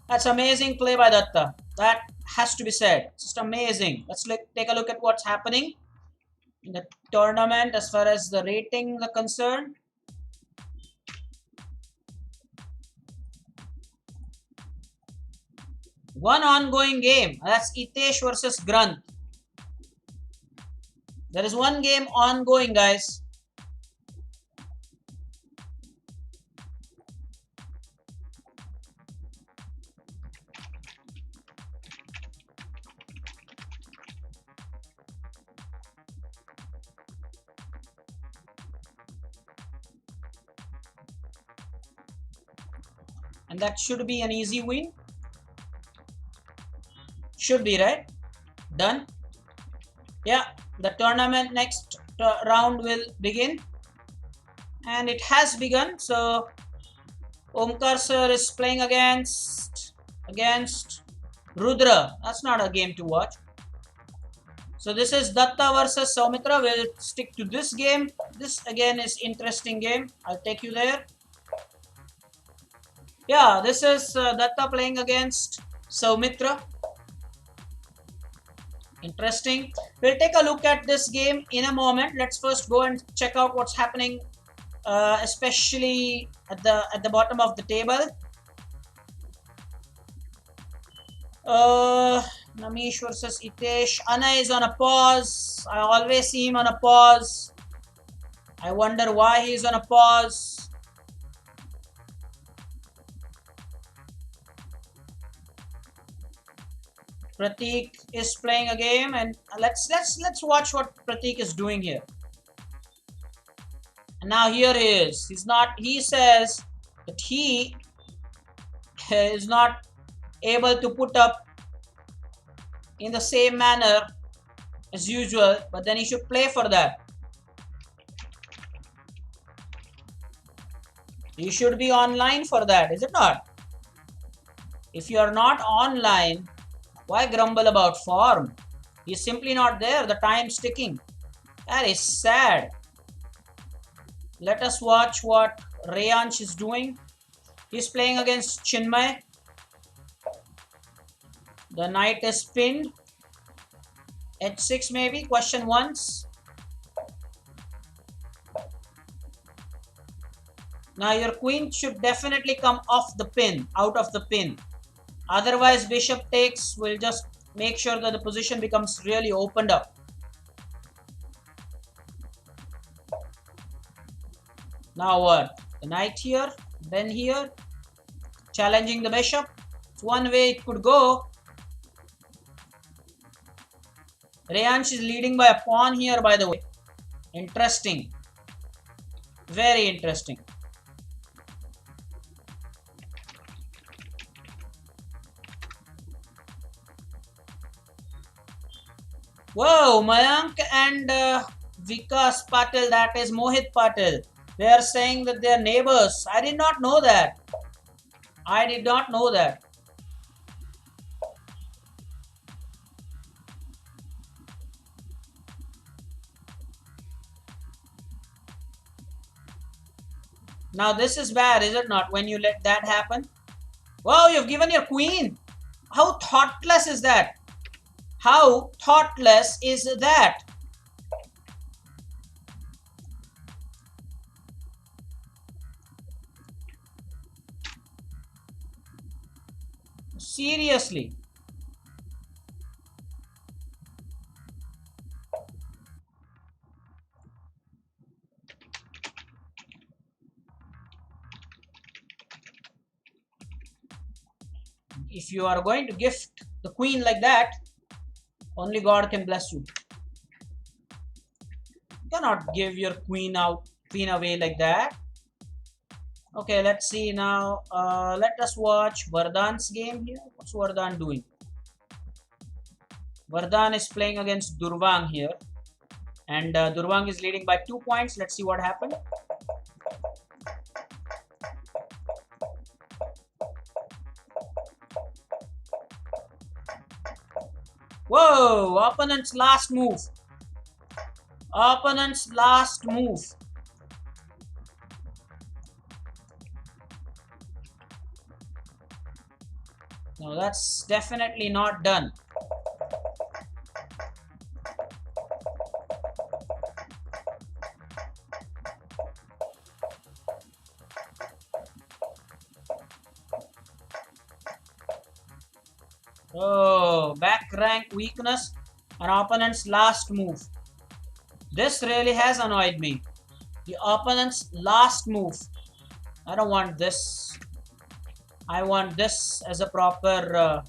A: That's amazing play by Datta. That has to be said. It's just amazing. Let's take a look at what's happening in the tournament as far as the ratings are concerned. One ongoing game. That's Itesh versus Granth. There is one game ongoing, guys. And that should be an easy win. Should be, right? Done. Yeah, the tournament next round will begin. And it has begun. So Omkar Sir is playing against Rudra. That's not a game to watch. So this is Datta versus Soumitra. We'll stick to this game. This again is interesting game. I'll take you there. Yeah, this is Datta playing against Soumitra. Interesting. We'll take a look at this game in a moment. Let's first go and check out what's happening, especially at the bottom of the table. Namish versus Itesh. Anna is on a pause. I always see him on a pause. I wonder why he's on a pause. Pratik is playing a game, and let's watch what Pratik is doing here. And now here he is. He says that he is not able to put up in the same manner as usual, but then he should play for that. You should be online for that, is it not? If you are not online, why grumble about form? He's simply not there. The time's ticking. That is sad. Let us watch what Rayansh is doing. He's playing against Chinmay. The knight is pinned. H6 maybe. Question once. Now your queen should definitely come off the pin, out of the pin. Otherwise, bishop takes will just make sure that the position becomes really opened up. Now what? The knight here, then here, challenging the bishop. It's one way it could go. Rayansh is leading by a pawn here, by the way. Interesting. Very interesting. Whoa, Mayank and Vikas Patil, that is Mohit Patil. They are saying that they are neighbors. I did not know that. I did not know that. Now this is bad, is it not, when you let that happen? Wow, you've given your queen. How thoughtless is that? How thoughtless is that? Seriously. If you are going to gift the queen like that, only God can bless you. You cannot give your queen away like that. Okay, let's see now. Let us watch Vardhan's game here. What's Vardhan doing? Vardhan is playing against Durvang here. And Durvang is leading by 2 points. Let's see what happened. Whoa, opponent's last move. Opponent's last move. No, that's definitely not done. Oh, back rank weakness, an opponent's last move. This really has annoyed me. The opponent's last move. I don't want this. I want this as a proper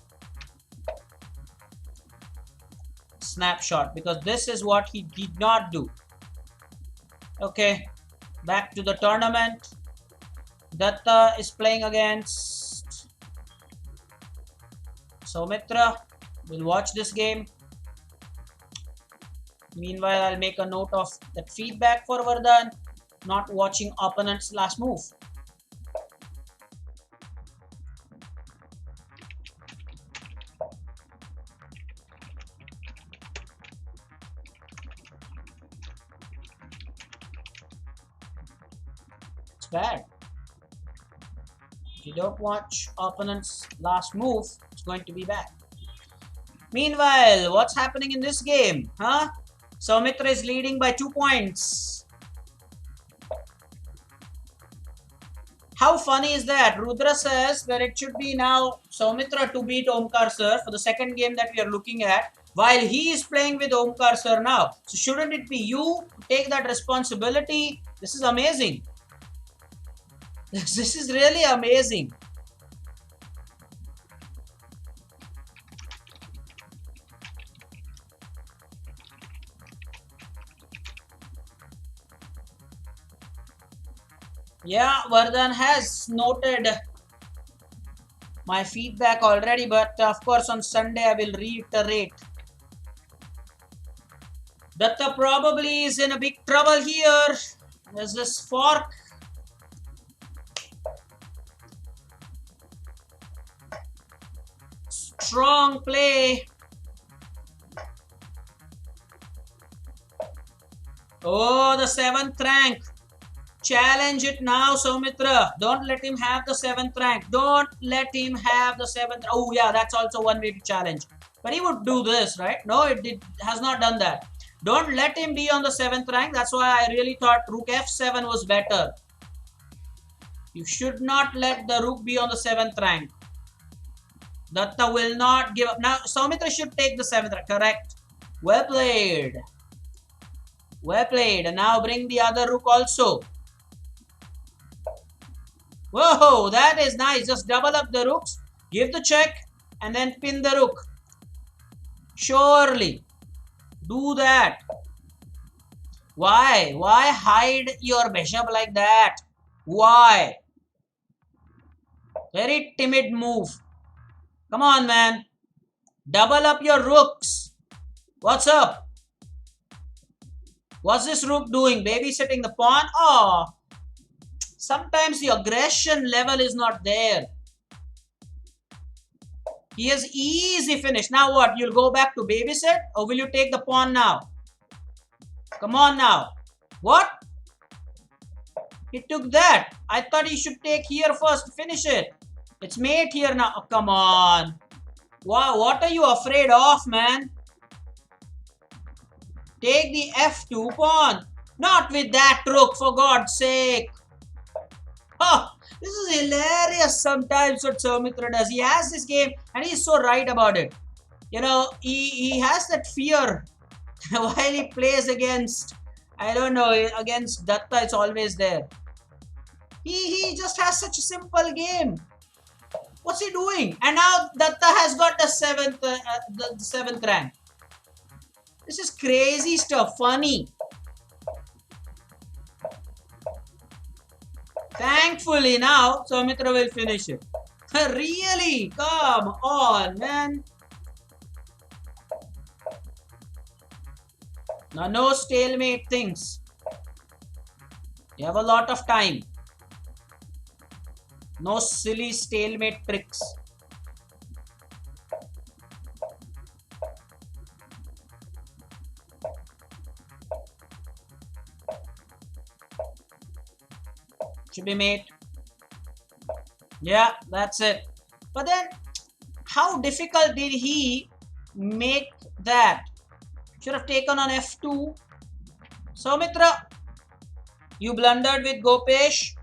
A: snapshot, because this is what he did not do. Okay, back to the tournament. Datta is playing against Soumitra will watch this game. Meanwhile, I'll make a note of that feedback for Vardhan, not watching opponent's last move. It's bad. If you don't watch opponent's last move, it's going to be bad. Meanwhile, what's happening in this game? Huh? Soumitra is leading by 2 points. How funny is that? Rudra says that it should be now Soumitra to beat Omkar Sir for the second game that we are looking at, while he is playing with Omkar Sir now. So shouldn't it be you to take that responsibility? This is amazing. This is really amazing. Yeah, Vardhan has noted my feedback already, but of course on Sunday I will reiterate. Datta probably is in a big trouble here. There's this fork. Strong play. Oh, the 7th rank. Challenge it now, Soumitra. Don't let him have the 7th rank. Don't let him have the 7th. Oh, yeah, that's also one way to challenge. But he would do this, right? No, it has not done that. Don't let him be on the 7th rank. That's why I really thought Rook F7 was better. You should not let the Rook be on the 7th rank. Datta will not give up. Now, Soumitra should take the 7th rank. Correct. Well played. Well played. And now bring the other Rook also. Whoa, that is nice. Just double up the rooks, give the check, and then pin the rook. Surely. Do that. Why? Why hide your bishop like that? Why? Very timid move. Come on, man. Double up your rooks. What's up? What's this rook doing? Babysitting the pawn? Oh. Sometimes the aggression level is not there. He has easy finish. Now what? You'll go back to babysit? Or will you take the pawn now? Come on now. What? He took that. I thought he should take here first. Finish it. It's mate here now. Oh, come on. Wow, what are you afraid of, man? Take the F2 pawn. Not with that rook, for God's sake. Oh, this is hilarious sometimes what Soumitra does. He has this game and he's so right about it. You know, he has that fear while he plays against, I don't know, against Datta, it's always there. He just has such a simple game. What's he doing? And now Datta has got the 7th rank. This is crazy stuff, funny. Thankfully now, Soumitra will finish it. Really? Come on, man. Now, no stalemate things. You have a lot of time. No silly stalemate tricks. Should be mate. Yeah, that's it. But then, how difficult did he make that? Should have taken on F2. Soumitra, you blundered with Gopesh.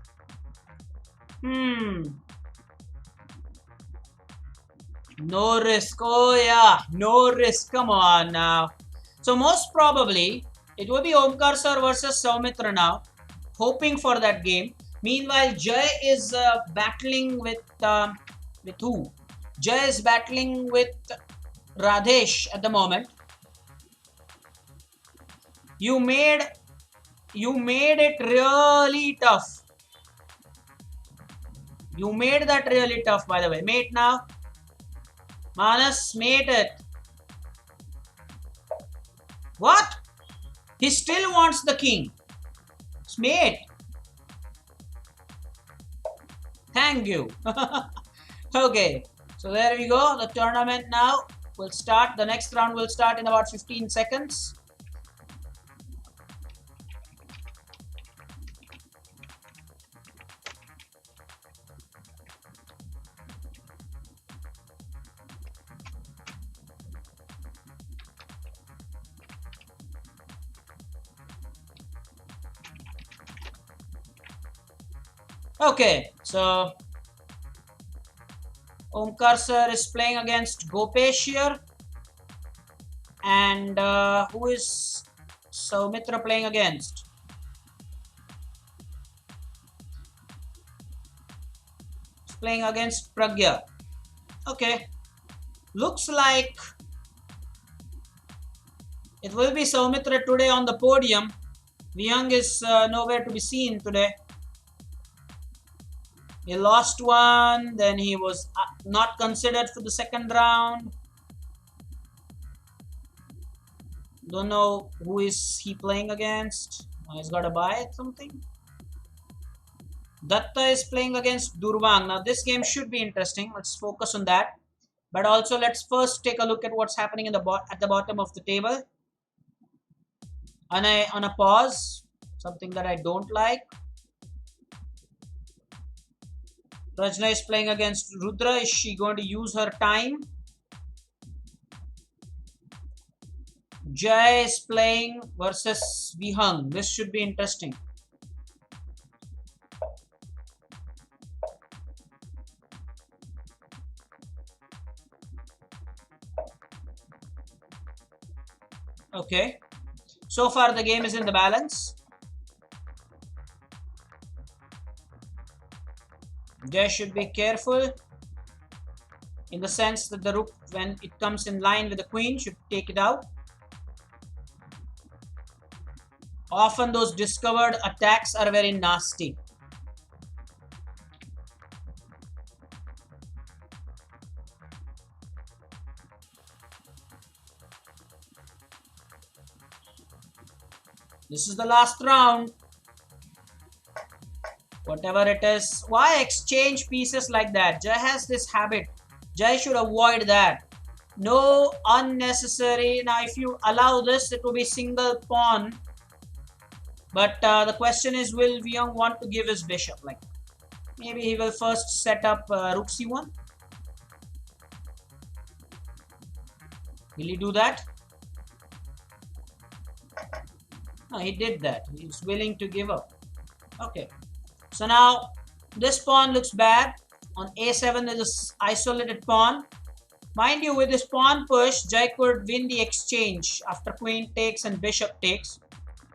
A: No risk. Oh yeah, no risk. Come on now. So most probably, it will be Omkar Sir versus Soumitra now. Hoping for that game. Meanwhile, Jay is battling with who? Jay is battling with Radhesh at the moment. You made it really tough. You made that really tough, by the way. Mate now. Manas made it. What? He still wants the king. Mate. Thank you. Okay. So there we go. The tournament now will start. The next round will start in about 15 seconds. Okay, so Omkar Sir is playing against Gopesh here. And who is Soumitra playing against? He's playing against Pragya. Okay, looks like it will be Soumitra today on the podium. Vihang is nowhere to be seen today. He lost one, then he was not considered for the second round. Don't know who is he playing against. He's got a bye something. Datta is playing against Durvang. Now this game should be interesting. Let's focus on that. But also let's first take a look at what's happening in at the bottom of the table. On a pause, something that I don't like. Prajna is playing against Rudra. Is she going to use her time? Jai is playing versus Vihang. This should be interesting. Okay. So far the game is in the balance. Jai should be careful in the sense that the rook, when it comes in line with the queen, should take it out. Often those discovered attacks are very nasty. This is the last round. Whatever it is, why exchange pieces like that? Jai has this habit. Jai should avoid that. No unnecessary. Now if you allow this, it will be single pawn. But the question is, will Vihang want to give his bishop? Like, maybe he will first set up rook c1. Will he do that? No, he did that. He's willing to give up. Okay. So now this pawn looks bad. On a7 there is an isolated pawn. Mind you, with this pawn push, Jai could win the exchange after queen takes and bishop takes.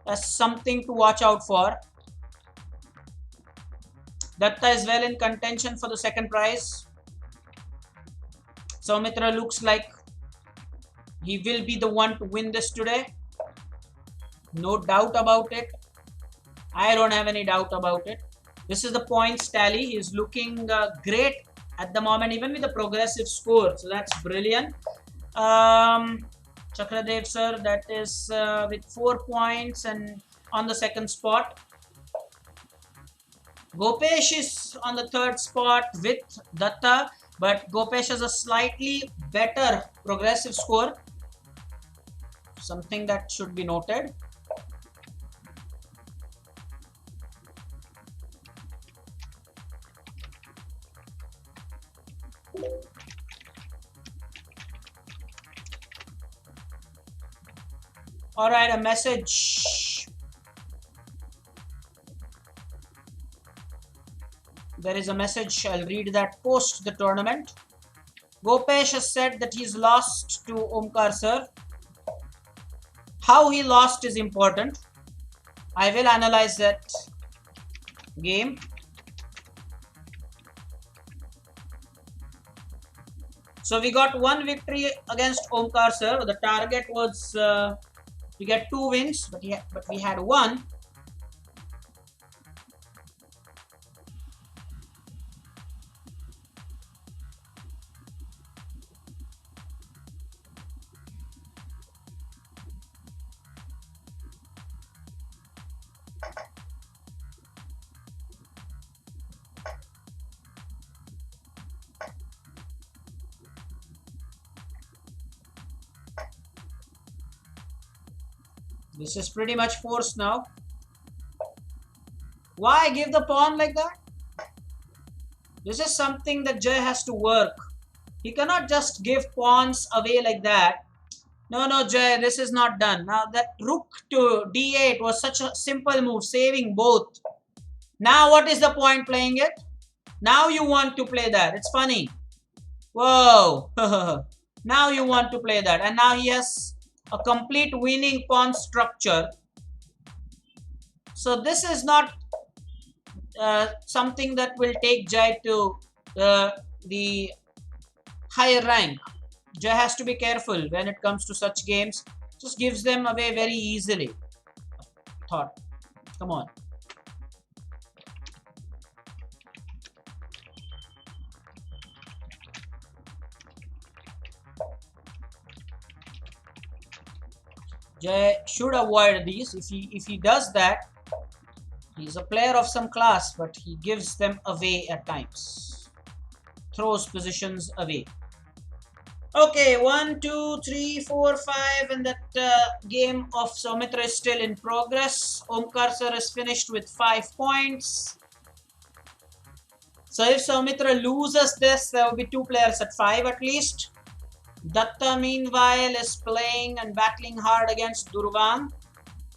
A: That's something to watch out for. Datta is well in contention for the second prize. Soumitra looks like he will be the one to win this today. No doubt about it. I don't have any doubt about it. This is the points tally. He is looking great at the moment, even with a progressive score. So that's brilliant. Chakradeo Sir, that is with 4 points and on the second spot. Gopesh is on the third spot with Datta, but Gopesh has a slightly better progressive score. Something that should be noted. All right, a message. There is a message. I'll read that post the tournament. Gopesh has said that he's lost to Omkar Sir. How he lost is important. I will analyze that game. So we got one victory against Omkar Sir. The target was to get 2 wins, but we had 1. This is pretty much forced now. Why give the pawn like that? This is something that Jay has to work. He cannot just give pawns away like that. No, no, Jay, this is not done. Now that rook to d8 was such a simple move, saving both. Now what is the point playing it? Now you want to play that. It's funny. Whoa. Now you want to play that. And now he has a complete winning pawn structure. So this is not something that will take Jai to the higher rank. Jai has to be careful when it comes to such games. Just gives them away very easily. Thought. Come on. Jay should avoid these. If he does that, he's a player of some class, but he gives them away at times. Throws positions away. Okay, 1, 2, 3, 4, 5, and that game of Soumitra is still in progress. Omkar Sir is finished with 5 points. So if Soumitra loses this, there will be 2 players at 5 at least. Datta meanwhile is playing and battling hard against Durvang.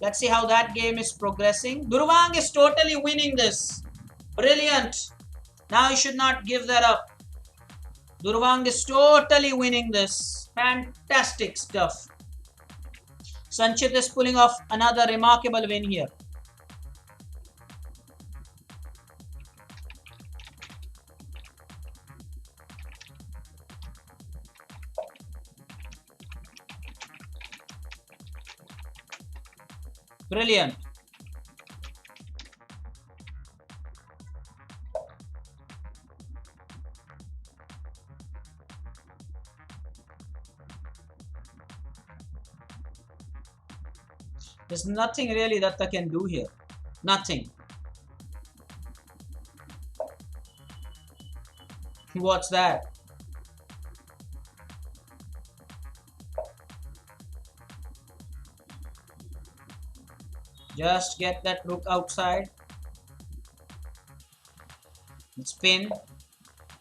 A: Let's see how that game is progressing. Durvang is totally winning this. Brilliant. Now you should not give that up. Durvang is totally winning this. Fantastic stuff. Sanchit is pulling off another remarkable win here. Brilliant. There's nothing really that I can do here. Nothing. What's that? Just get that rook outside. Spin.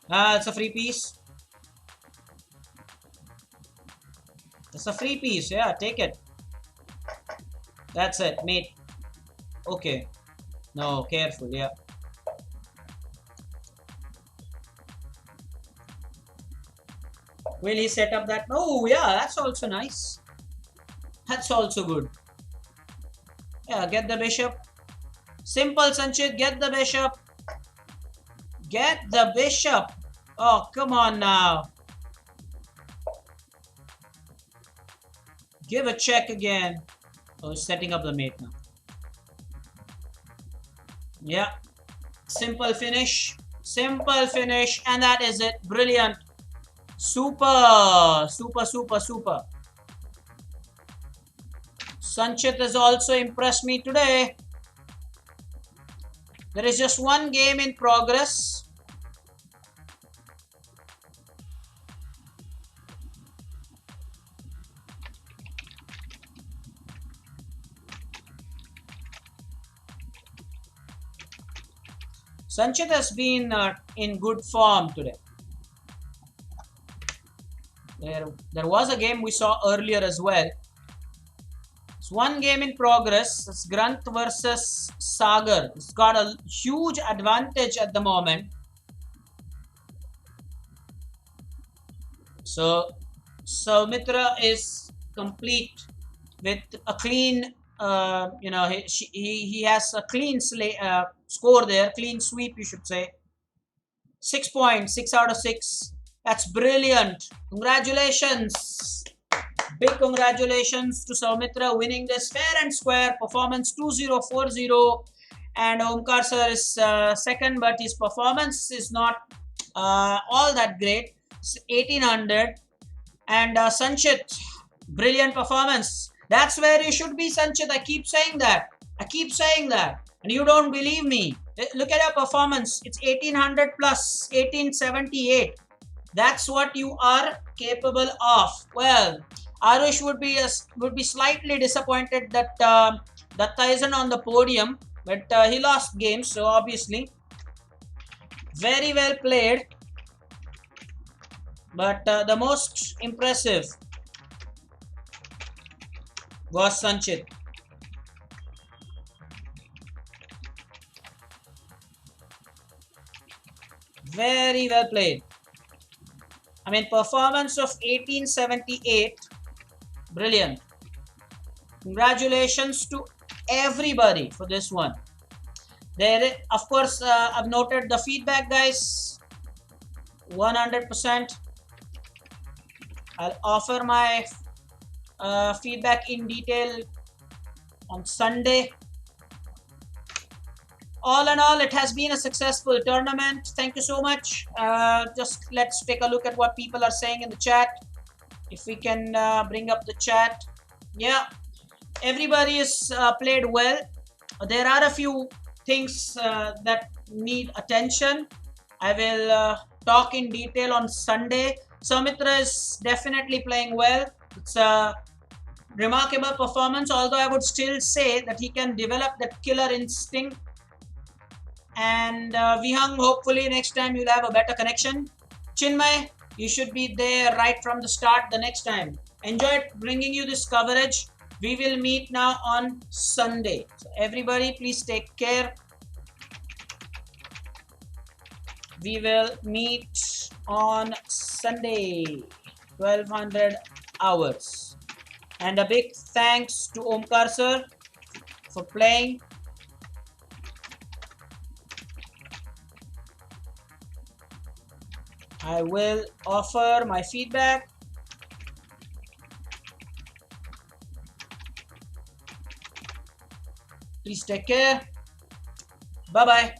A: Ah, it's a free piece. It's a free piece. Yeah, take it. That's it, mate. Okay. No, careful, yeah. Will he set up that? Oh, yeah, that's also nice. That's also good. Yeah, get the bishop. Simple, Sanchit. Get the bishop. Get the bishop. Oh, come on now. Give a check again. Oh, setting up the mate now. Yeah. Simple finish. Simple finish. And that is it. Brilliant. Super. Super, super, super. Sanchit has also impressed me today. There is just one game in progress. Sanchit has been in good form today. There was a game we saw earlier as well. It's one game in progress. It's Granth versus Sagar. It's got a huge advantage at the moment. So Soumitra is complete with a clean, he has a clean score there, clean sweep, you should say. 6 points, 6 out of 6. That's brilliant. Congratulations. Big congratulations to Soumitra winning this fair and square performance 2040. And Omkar Sir is second, but his performance is not all that great. It's 1800. And Sanchit, brilliant performance. That's where you should be, Sanchit. I keep saying that. And you don't believe me. Look at your performance. It's 1800 plus 1878. That's what you are capable of. Well, Arush would be slightly disappointed that Datta isn't on the podium, but he lost games, so obviously very well played. But the most impressive was Sanchit. Very well played. I mean, performance of 1878, brilliant. Congratulations to everybody for this one. There, of course, I've noted the feedback, guys. 100%. I'll offer my feedback in detail on Sunday. All in all, it has been a successful tournament. Thank you so much. Just let's take a look at what people are saying in the chat. If we can bring up the chat. Yeah, everybody is played well. There are a few things that need attention. I will talk in detail on Sunday. Soumitra is definitely playing well. It's a remarkable performance, although I would still say that he can develop that killer instinct. And Vihang, hopefully next time you'll have a better connection. Chinmay, you should be there right from the start the next time. Enjoyed bringing you this coverage. We will meet now on Sunday. So everybody, please take care. We will meet on Sunday, 1200 hours. And a big thanks to Omkar Sir for playing. I will offer my feedback. Please take care. Bye-bye.